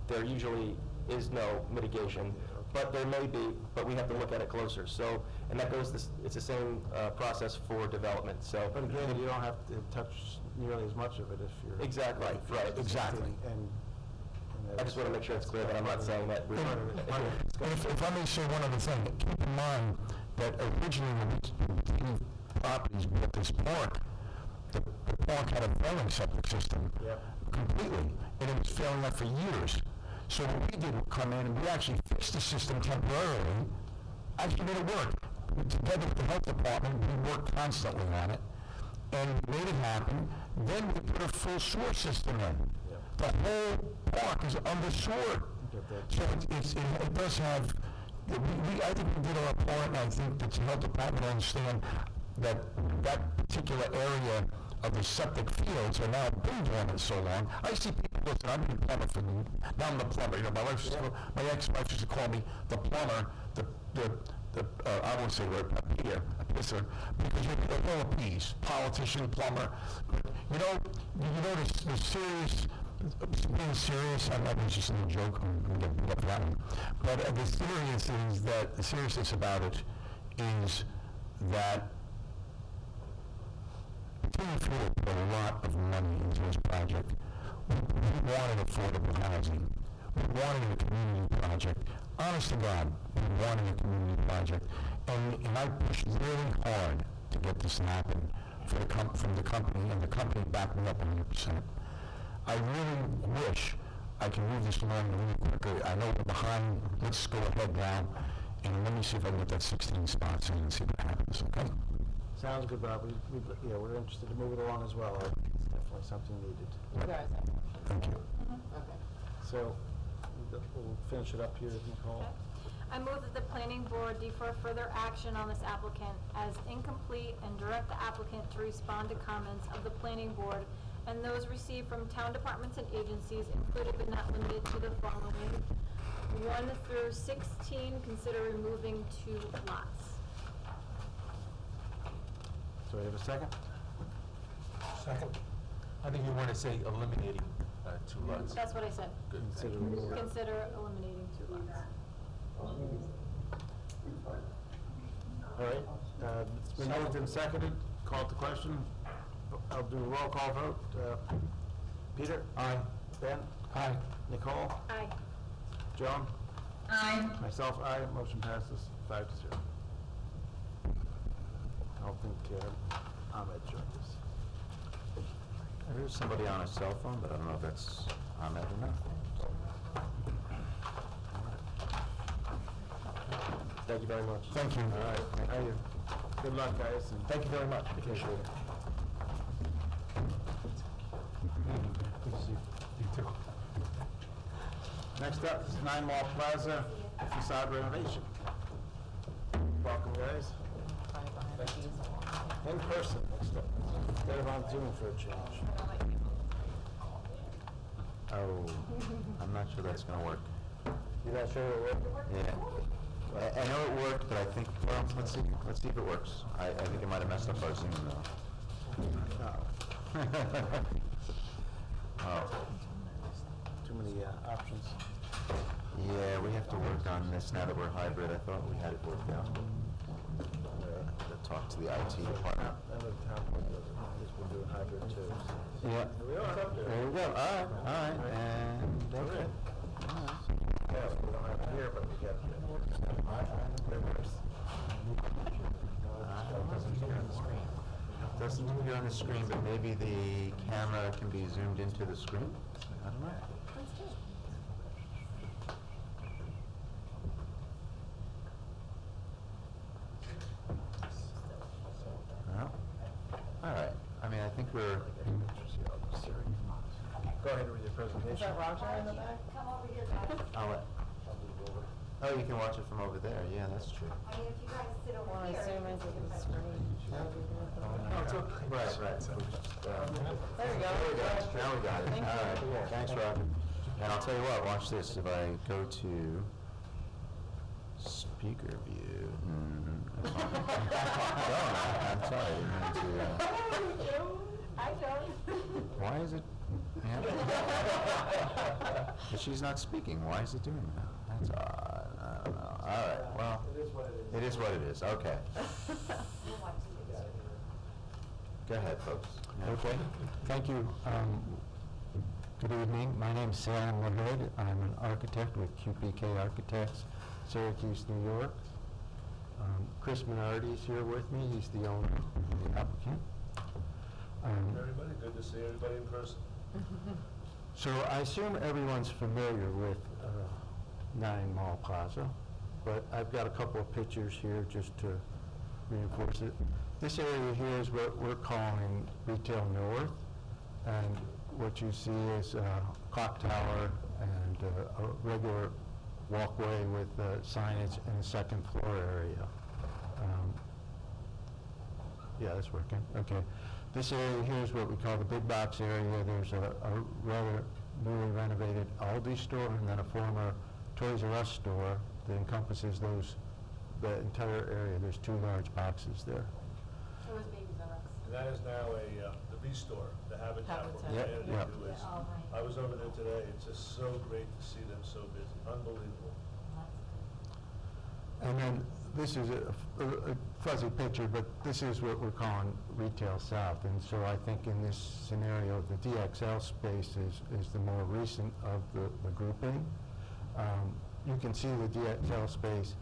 there usually is no mitigation. But there may be, but we have to look at it closer. So, and that goes, it's the same process for development, so. But again, you don't have to touch nearly as much of it if you're. Exactly, right. Exactly. And I just want to make sure it's clear that I'm not saying that. If I may say one other thing, keep in mind that originally when we properties built this park, the park had a failing septic system completely, and it was failing up for years. So what we did was come in and we actually fixed the system temporarily, actually made it work. Together with the health department, we worked constantly on it, and we made it happen. Then we put a full sewer system in. The whole park is under-sewered. So it does have, I think we did our part, and I think that the health department understand that that particular area of the septic fields are now been dormant so long. I see people, listen, I'm the plumber now I'm the plumber, my ex-wife used to call me the plumber, I won't say word, a pisser, because you're all a piece, politician, plumber. But you know the serious, being serious, I'm not just a joke, I'm going to get beat up for that one. But the seriousness about it is that we put a lot of money into this project. We wanted affordable housing. We wanted a community project. Honest to God, we wanted a community project. And I pushed really hard to get this to happen from the company, and the company backed me up 100%. I really wish I can move this along a little quicker. I know we're behind. Let's go ahead now, and let me see if I can get that 16 spots in and see what happens, okay? Sounds good, Bob. Yeah, we're interested to move it along as well. It's definitely something needed. You guys have. Thank you. Okay. So, we'll finish it up here, Nicole. Okay. I move that the planning board defer further action on this applicant as incomplete and direct the applicant to respond to comments of the planning board and those received from town departments and agencies, included but not limited to the following. 1 through 16, consider removing 2 lots. So we have a second? Second. I think you want to say eliminating 2 lots. That's what I said. Good. Consider removing. Consider eliminating 2 lots. All right, it's been moved and seconded, called to question. I'll do a roll call vote. Peter? Aye. Ben? Aye. Nicole? Aye. Joan? Aye. Myself, aye. Motion passes 5-0. I don't think Ahmed joined us. I heard somebody on a cell phone, but I don't know if that's Ahmed or not. Thank you very much. Thank you. All right, thank you. Good luck, guys, and Thank you very much. Appreciate it. You too. next up is 9 Mall Plaza Facade Renovation. Welcome, guys. In person, next up. Instead of on Zoom for a change. Oh, I'm not sure that's gonna work. You're not sure it'll work? Yeah. I know it worked, but I think, well, let's see if it works. I think it might have messed up our Zoom though. Oh. Too many options. Yeah, we have to work on this now that we're hybrid. I thought we had it worked out. To talk to the IT department. I know the town board does it. I guess we're doing hybrid too. Yeah. Here we are. There we go. All right, and, okay. Yeah, we don't have it here, but we get it. Doesn't appear on the screen, but maybe the camera can be zoomed into the screen? I don't know. Well, all right. I mean, I think we're... Go ahead and read your presentation. Is that Roger in the back? I'll let... Oh, you can watch it from over there. Yeah, that's true. I mean, if you guys sit over here. Well, zoom into the screen. Oh, it's okay. Right. There we go. There we go. Now we got it. Thank All you. right. Thanks, Roger. And I'll tell you what, watch this. If I go to speaker view, that's fine. I'm sorry. I didn't mean to, I don't. why is it? Yeah. But she's not speaking. Why is it doing that? That's odd. I don't know. All right. Well, it is what it is. Okay. Go ahead, folks. Yeah. Okay, thank you. Good evening. My name is Sam LaHood. I'm an architect with QPK Architects, Syracuse, New York. Chris Minardi is here with me. He's the owner, the applicant. Everybody, good to see everybody in person. So I assume everyone's familiar with 9 Mall Plaza, but I've got a couple of pictures here just to reinforce it. This area here is what we're calling Retail North, and what you see is a clock tower and a regular walkway with signage in the second floor area. Yeah, that's working. Okay. This area here is what we call the big box area. There's a rather newly renovated Aldi store and then a former Toys R Us store that encompasses the entire area. There's 2 large boxes there. It was Babies R Us. And that is now the V-Store, the Habitat for Habitat. Humanity. Yep. Who is, Oh, right. I was over there today. It's just so great to see them so busy. Unbelievable. And then this is a fuzzy picture, but this is what we're calling Retail South. And so I think in this scenario, the DXL space is the more recent of the grouping. You can see the DXL space.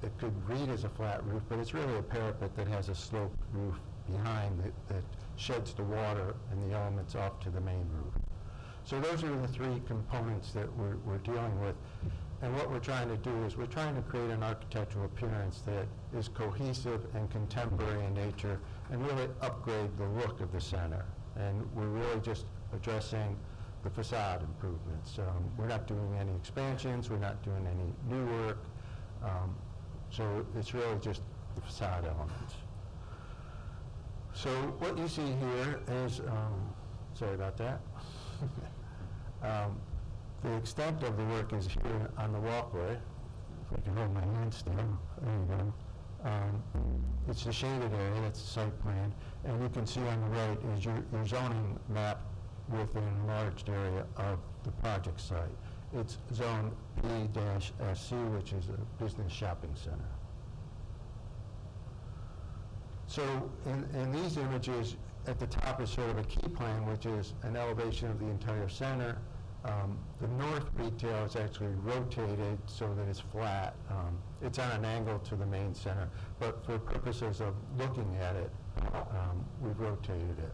It could read as a flat roof, but it's really a parapet that has a sloped roof behind it that sheds the water and the elements off to the main roof. So those are the 3 components that we're dealing with. And what we're trying to do is we're trying to create an architectural appearance that is cohesive and contemporary in nature and really upgrade the look of the center. And we're really just addressing the facade improvements. We're not doing any expansions, we're not doing any new work. So it's really just the facade elements. So what you see here is, sorry about that. The extent of the work is here on the walkway. If I can hold my hand still, there you go. It's the shaded area, that's the site plan. And you can see on the right is your zoning map with an enlarged area of the project site. It's zone P-SC, which is a business shopping center. So in these images, at the top is sort of a key plan, which is an elevation of the entire center. The north retail is actually rotated so that it's flat. It's on an angle to the main center, but for purposes of looking at it, we've rotated it.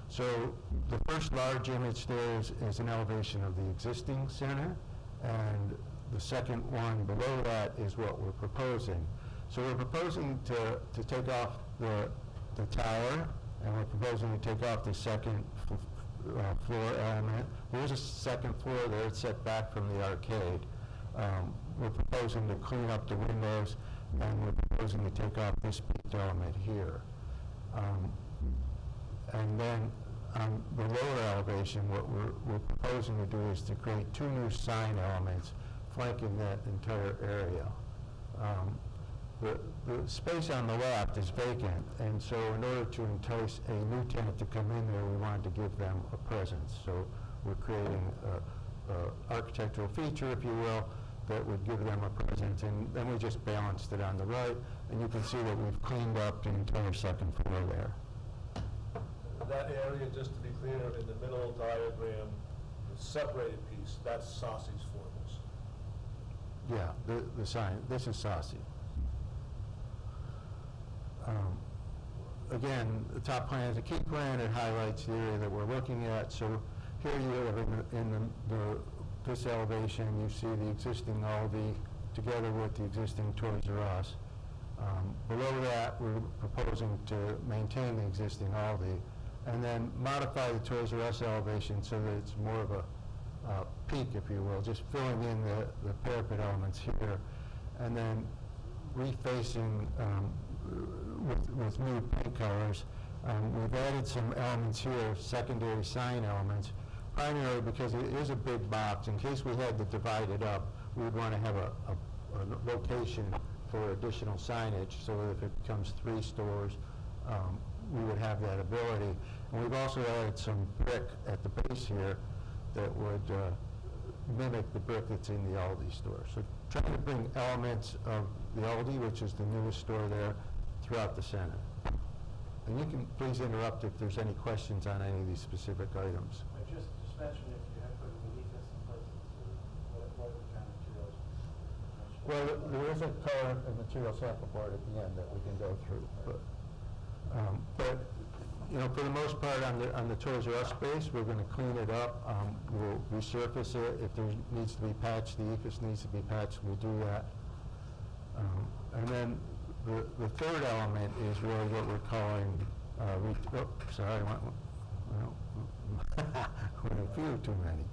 So the first large image there is an elevation of the existing center, and the second one below that is what we're proposing. So we're proposing to take off the tower, and we're proposing to take off the second floor element. There's a second floor there, it's set back from the arcade. We're proposing to clean up the windows, and we're proposing to take off this peaked element here. And then on the lower elevation, what we're proposing to do is to create two new sign elements flanking that entire area. The space on the left is vacant, and so in order to entice a new tenant to come in there, we wanted to give them a presence. So we're creating an architectural feature, if you will, that would give them a presence, and then we just balanced it on the right, and you can see that we've cleaned up the entire second floor there. That area, just to be clear, in the middle diagram, the separated piece, that's Saucy's Formulas. Yeah, the sign, this is Saucy. Again, the top plan is a key plan. It highlights the area that we're looking at. So here you have in this elevation, you see the existing Aldi together with the existing Toys R Us. Below that, we're proposing to maintain the existing Aldi and then modify the Toys R Us elevation so that it's more of a peak, if you will, just filling in the parapet elements here, and then refacing with new paint colors. We've added some elements here, secondary sign elements, primarily because it is a big box. In case we had to divide it up, we would want to have a location for additional signage so that if it becomes 3 stores, we would have that ability. And we've also added some brick at the base here that would mimic the brick that's in the Aldi store. So trying to bring elements of the Aldi, which is the newest store there, throughout the center. And you can please interrupt if there's any questions on any of these specific items. I just mentioned if you have put relief in some places, what are the kind of materials? Well, there is a color and material sample board at the end that we can go through. But you know, for the most part on the Toys R Us space, we're going to clean it up. We'll resurface it. If there needs to be patched, the EFIS needs to be patched, we'll do that. And then the third element is really what we're calling, sorry, went a few too many.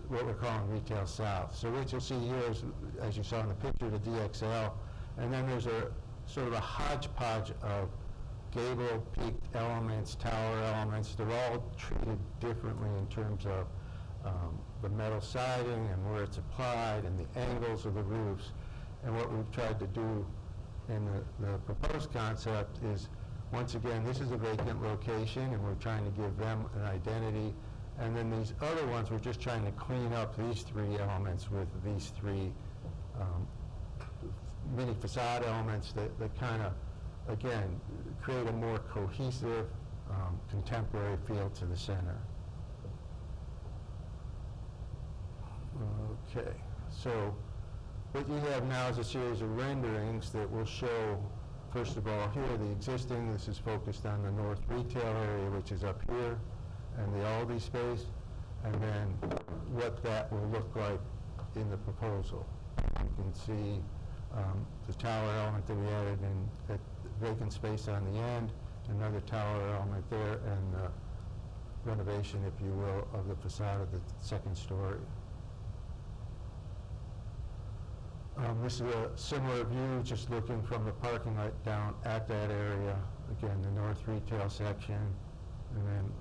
What we're calling Retail South. So what you'll see here is, as you saw in the picture, the DXL, and then there's a sort of a hodgepodge of gable peaked elements, tower elements. They're all treated differently in terms of the metal siding and where it's applied and the angles of the roofs. And what we've tried to do in the proposed concept is, once again, this is a vacant location, and we're trying to give them an identity. And then these other ones, we're just trying to clean up these 3 elements with these 3 mini facade elements that kind of, again, create a more cohesive, contemporary feel to the center. Okay, so what you have now is a series of renderings that will show, first of all, here the existing. This is focused on the north retail area, which is up here, and the Aldi space, and then what that will look like in the proposal. You can see the tower element that we added in that vacant space on the end, another tower element there, and renovation, if you will, of the facade of the second story. This is a similar view, just looking from the parking lot down at that area. Again, the north retail section, and then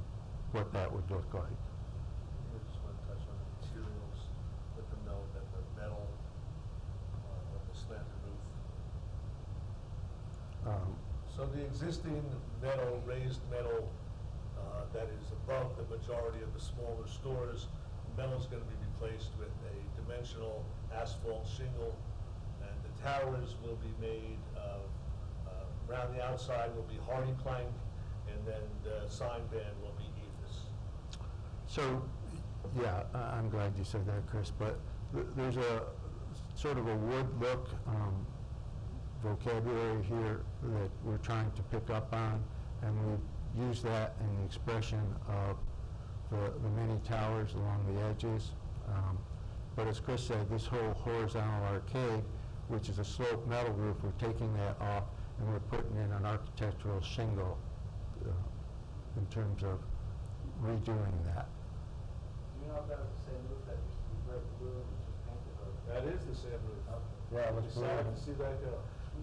what that would look like. I just want to touch on the materials, let them know that the metal, the slanted roof. So the existing metal, raised metal, that is above the majority of the smaller stores, metal is going to be replaced with a dimensional asphalt shingle, and the towers will be made of, around the outside will be hardy plank, and then the sign band will be ephes. So, yeah, I'm glad you said that, Chris, but there's a sort of a wood look vocabulary here that we're trying to pick up on, and we use that in the expression of the many towers along the edges. But as Chris said, this whole horizontal arcade, which is a sloped metal roof, we're taking that off and we're putting in an architectural shingle in terms of redoing that. Do you know if that was the same roof that used to be brick blue and was just painted, or? That is the same roof. Yeah, it was It's sad blue. to see that go.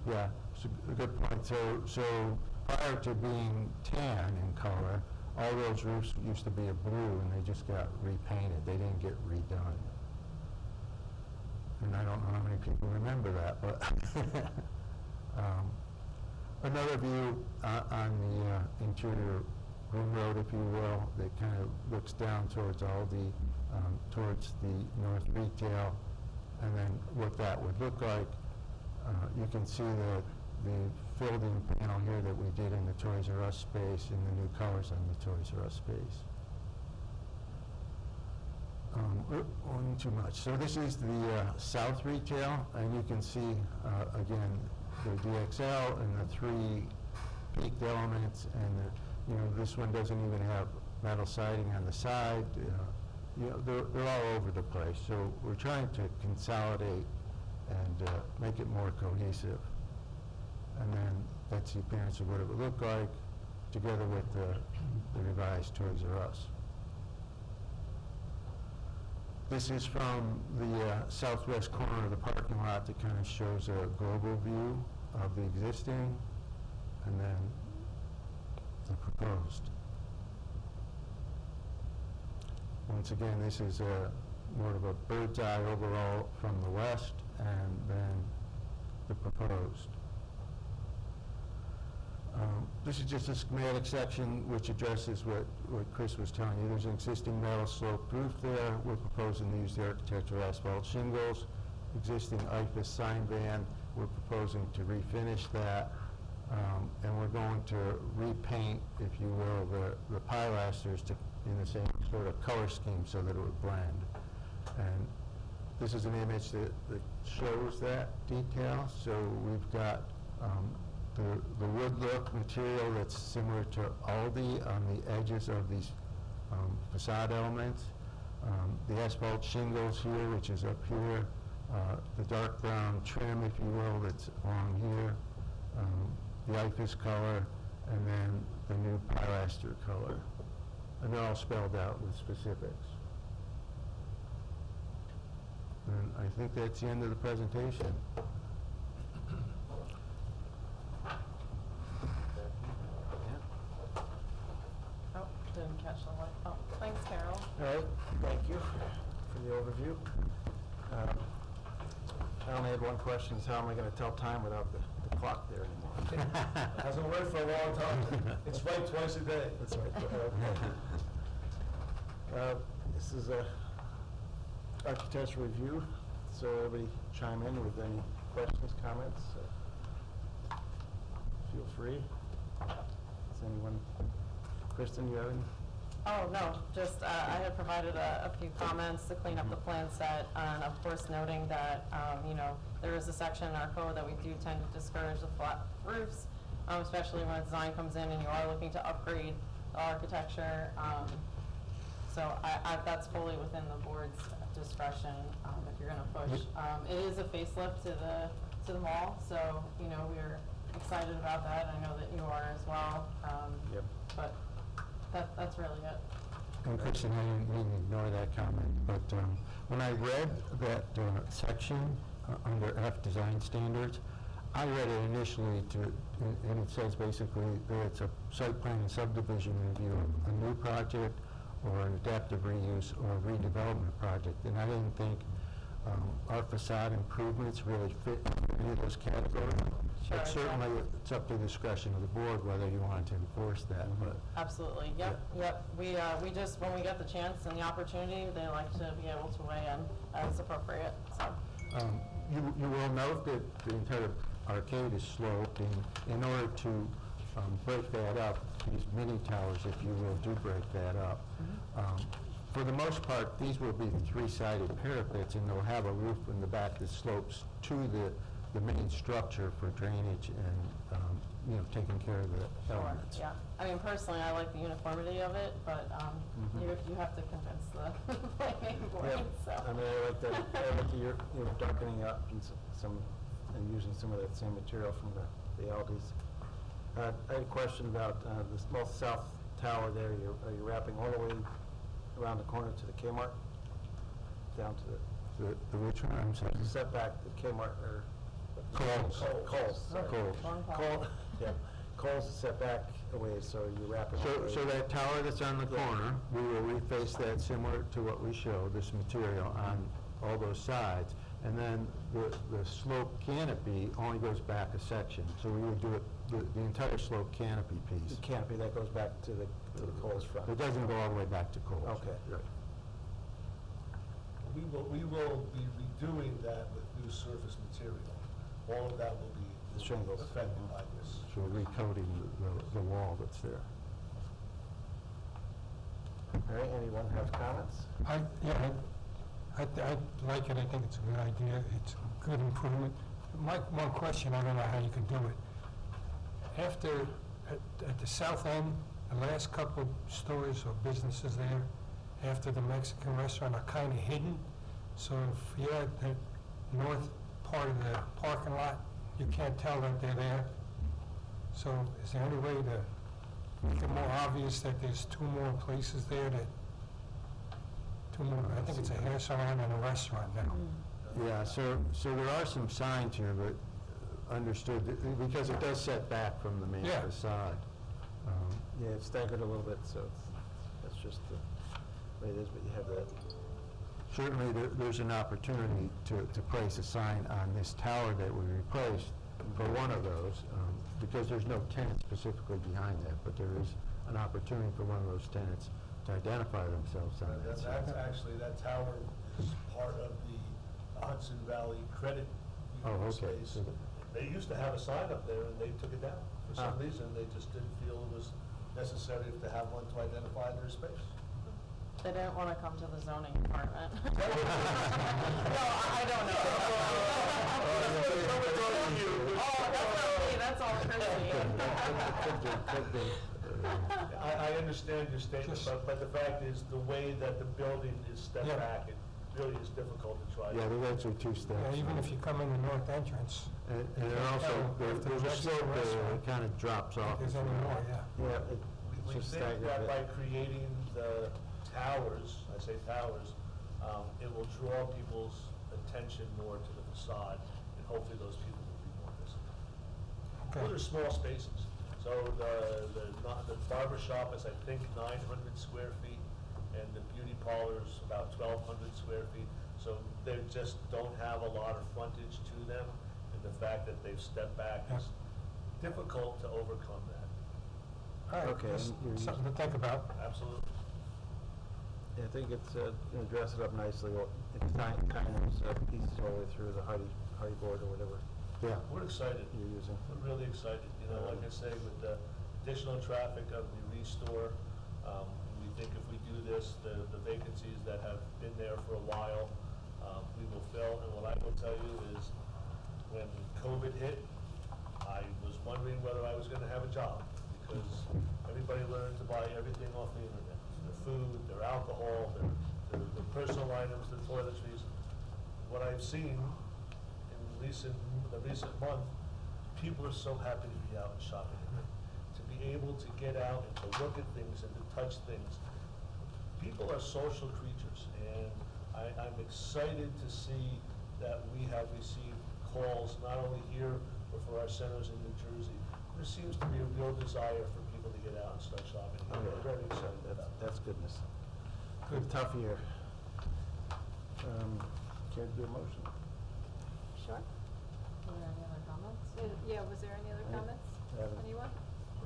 Yeah, it's a good point. So prior to being tan in color, all those roofs used to be a blue and they just got repainted. They didn't get redone. And I don't know how many people remember that, but another view on the interior room road, if you will, that kind of looks down towards Aldi, towards the north retail, and then what that would look like. You can see the filled-in panel here that we did in the Toys R Us space and the new colors on the Toys R Us space. One too much. So this is the south retail, and you can see, again, the DXL and the three peaked elements, and this one doesn't even have metal siding on the side. They're all over the place. So we're trying to consolidate and make it more cohesive. And then that's the appearance of what it would look like, together with the revised Toys R Us. This is from the southwest corner of the parking lot that kind of shows a global view of the existing and then the proposed. Once again, this is more of a bird's eye overall from the west and then the proposed. This is just a schematic section which addresses what Chris was telling you. There's an existing metal sloped roof there. We're proposing to use the architectural asphalt shingles. Existing IFAS sign band, we're proposing to refinish that. And we're going to repaint, if you will, the pilasters in the same sort of color scheme so that it would blend. And this is an image that shows that detail. So we've got the wood look material that's similar to Aldi on the edges of these facade elements. The asphalt shingles here, which is up here. The dark brown trim, if you will, that's along here. The IFAS color, and then the new pilaster color. And they're all spelled out with specifics. And I think that's the end of the presentation. Oh, didn't catch the light. Oh, thanks, Carol. All right, thank you for the overview. I only had one question, is how am I going to tell time without the clock there anymore? Hasn't worked for a long time. It's right twice a day. That's right. This is a architectural review, so everybody chime in with any questions, comments. Feel free. Does anyone, Kristen, you have any? Oh, no, just, I had provided a few comments to clean up the plan set, and of course noting that, there is a section in our code that we do tend to discourage the flat roofs, especially when a design comes in and you are looking to upgrade the architecture. So that's fully within the board's discretion, if you're gonna push. It is a facelift to the mall, so, you know, we're excited about that. I know that you are as well. Yep. But that's really it. And Christian, I didn't mean to ignore that comment, but when I read that section under F, design standards, I read it initially and it says basically that it's a site plan and subdivision review of a new project or an adaptive reuse or a redevelopment project, and I didn't think our facade improvements really fit any of those categories. But Sure, certainly, it's up to the discretion of the board whether you wanted to enforce that, but. Absolutely, yep. We just, when we get the chance and the opportunity, they like to be able to weigh in as appropriate, so. You will note that the entire arcade is sloped, and in order to break that up, these mini towers, if you will, do break that up. For the most part, these will be three-sided parapets, and they'll have a roof in the back that slopes to the main structure for drainage and, you know, taking care of the elements. Yeah, I mean, personally, I like the uniformity of it, but you have to convince the planning board, so. I mean, I like that you're darkening up and using some of that same material from the Aldi's. I had a question about the small south tower there. Are you wrapping all the way around the corner to the Kmart? Down to The which one, I'm sorry? the setback, the Kmart, or? Kohl's. Kohl's. Long call. Yeah. Kohl's is set back away, so you wrap it. all the So way. that tower that's on the corner, we will reface that similar to what we showed, this material on all those sides. And then the slope canopy only goes back a section. So we would do it, the entire slope canopy The piece. canopy that goes back to the Kohl's front. It doesn't go all the way back to Kohl's. Okay. Right. We will be redoing that with new surface material. All of that will be The shingles. affected by this. So we're recoating the wall that's there. All right, anyone have comments? I like it, I think it's a good idea, it's a good improvement. My one question, I don't know how you can do it. At the south end, the last couple stores or businesses there, after the Mexican restaurant, are kind of hidden. So if you're at the north part of the parking lot, you can't tell that they're there. So is there any way to make it more obvious that there's two more places there I think it's a hair salon and a restaurant now. Yeah, so there are some signs here, but understood, because it does set back from the main Yeah. facade. Yeah, it's staggered a little bit, so that's just the way it is, but you have that. Certainly, there's an opportunity to place a sign on this tower that we replaced for one of those, because there's no tenant specifically behind that, but there is an opportunity for one of those tenants to identify themselves on that That's sign. actually, that tower is part of the Hudson Valley Credit Oh, Union okay. space. They used to have a sign up there, and they took it down. For some reason, they just didn't feel it was necessary to have one to identify their space. They didn't want to come to the zoning department. No, I don't know. Oh, that's all Chrissy. I understand your statement, but the fact is, the way that the building is stepped Yeah. back, it really is difficult to try. Yeah, there's actually two steps. Yeah, even if you come in the north entrance, And there also, there's a slope there that kind of drops off. if there's any more, yeah. Yeah, We it's just think staggered. that a by bit. creating the towers, I say towers, it will draw people's attention more to the facade, and hopefully those people will be more visible. Okay. Those are small spaces. So the barber shop is, I think, 900 square feet, and the beauty parlor is about 1,200 square feet. So they just don't have a lot of frontage to them, and the fact that they've stepped back is difficult to overcome that. All right, Okay, just you're something to think about. Absolutely. Yeah, I think it's, dress it up nicely, it's kind of pieces all the way through the hardy board or whatever Yeah. We're excited. you're using. We're really excited. You know, like I say, with the additional traffic of the restore, we think if we do this, the vacancies that have been there for a while, we will fill. And what I will tell you is, when COVID hit, I was wondering whether I was gonna have a job, because everybody learned to buy everything off the internet. Their food, their alcohol, their the personal items, the toiletries. What I've seen in the recent month, people are so happy to be out and shopping again. To be able to get out and to look at things and to touch things. People are social creatures, and I'm excited to see that we have received calls, not only here, but for our centers in New Jersey. There seems to be a real desire for people to get out and start shopping. Oh, yeah. I'm very excited about that. That's goodness. Good, tough year. Can I do a motion? Sure. Were there any other comments? Yeah, was there any other Any- comments? haven't. Anyone?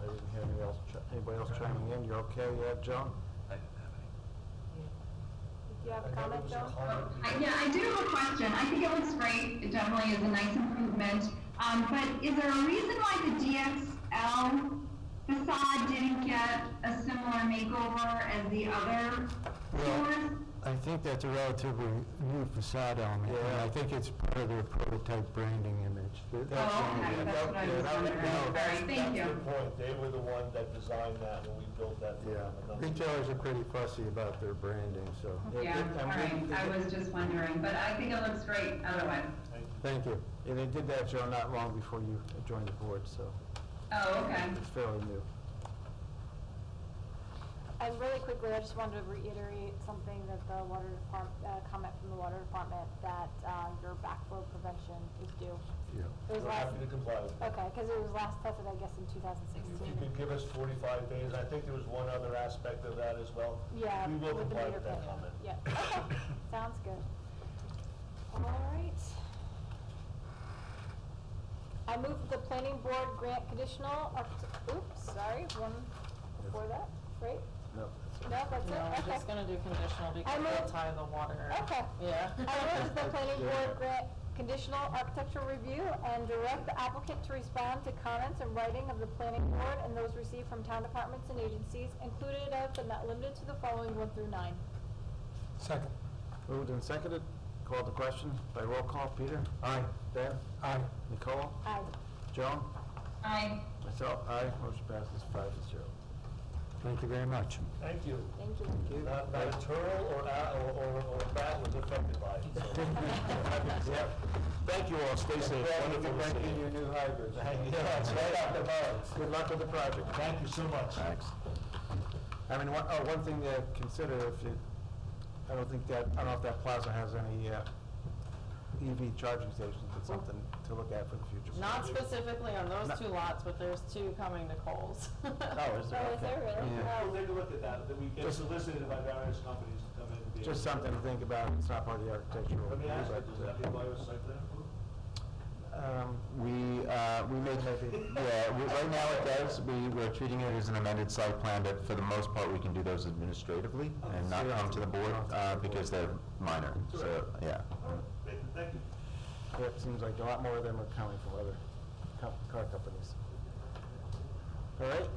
I didn't hear anybody else chiming in. You're okay, Joan? Do you have a I know comment, there was Joan? a comment. Yeah, I do have a question. I think it looks great. It definitely is a nice improvement. But is there a reason why the DXL facade didn't get a similar makeover as the other stores? I think that's a relatively new facade element, and I think it's part of their prototype branding image. Oh, okay, that's what I was wondering. All right, thank you. That's the point. They were the one that designed that when we built that. for them. Retailers are pretty fussy about their branding, so. Yeah, all right. I was just wondering, but I think it looks great otherwise. Thank you. Yeah, they did that, Joan, not long before you joined the board, so Oh, okay. it's fairly new. And really quickly, I just wanted to reiterate something that the water department, comment from the water department, that your backflow prevention is due. Yeah. It was We're last, happy to comply with that. okay, because it was last tested, I guess, in If 2016. you could give us 45 days, I think there was one other aspect of that as well. Yeah. We will with the comply meter with that pit. comment. Yeah, okay, sounds good. All right. I move that the planning board grant conditional, one before that, right? No, No, that's it, No, I'm okay. just gonna do conditional because move- they'll tie the water. Okay. Yeah. I move that the planning board grant conditional architectural review and direct the applicant to respond to comments in writing of the planning board and those received from town departments and agencies, included of but not limited to the following 1 through 9. Second. Moved and seconded. Called the question by roll call. Peter? Aye. Dan? Aye. Nicole? Aye. Joan? Aye. Myself, aye. Motion passes 5-0. Thank you very much. Thank you. Thank you. Not a turtle or a bat was affected by it. so. Yep. Thank you all. Stay safe. Wonderful to see you. your new hybrid. Yeah, it's right out the box. Good luck with the project. Thank you so much. Thanks. I mean, one thing to consider, I don't know if that plaza has any EV charging stations, but something to look at for the future. Not specifically on those No. 2 lots, but there's 2 coming to Coles. Oh, is there? Oh, is there Okay. really? Yeah. We'll take a look at that. That we get solicited by various companies to come in and be. Just something to think about. It's not part of the architectural. Let me ask you, but, does that require a site plan approval? We make, right now it does. We're treating it as an amended site plan, but for the most part, we can do those administratively and not come to the board, because they're minor, so, yeah. Thank you. Yeah, it seems like a lot more of them are coming from other car companies. All right.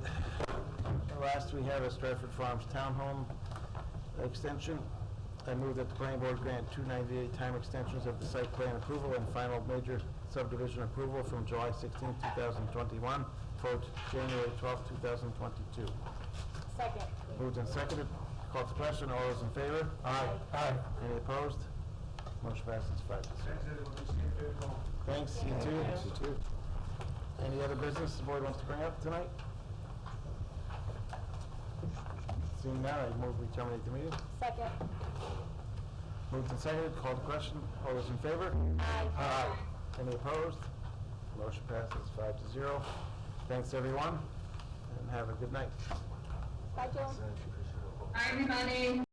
Last we have is Stratford Farms Townhome Extension. I move that the planning board grant 298 time extensions of the site plan approval and final major subdivision approval from July 16, 2021, for January 12, 2022. Second. Moved and seconded. Called to question. All those in favor? Aye. Aye. Any opposed? Motion passes 5-0. Thanks, you too. You too. Any other business the board wants to bring up tonight? Seeing none, I move we terminate the meeting. Second. Moved and seconded, called to question. All those in favor? Aye. Any opposed? Motion passes 5-0. Thanks, everyone, and have a good night. Bye, Joan. Bye, everybody.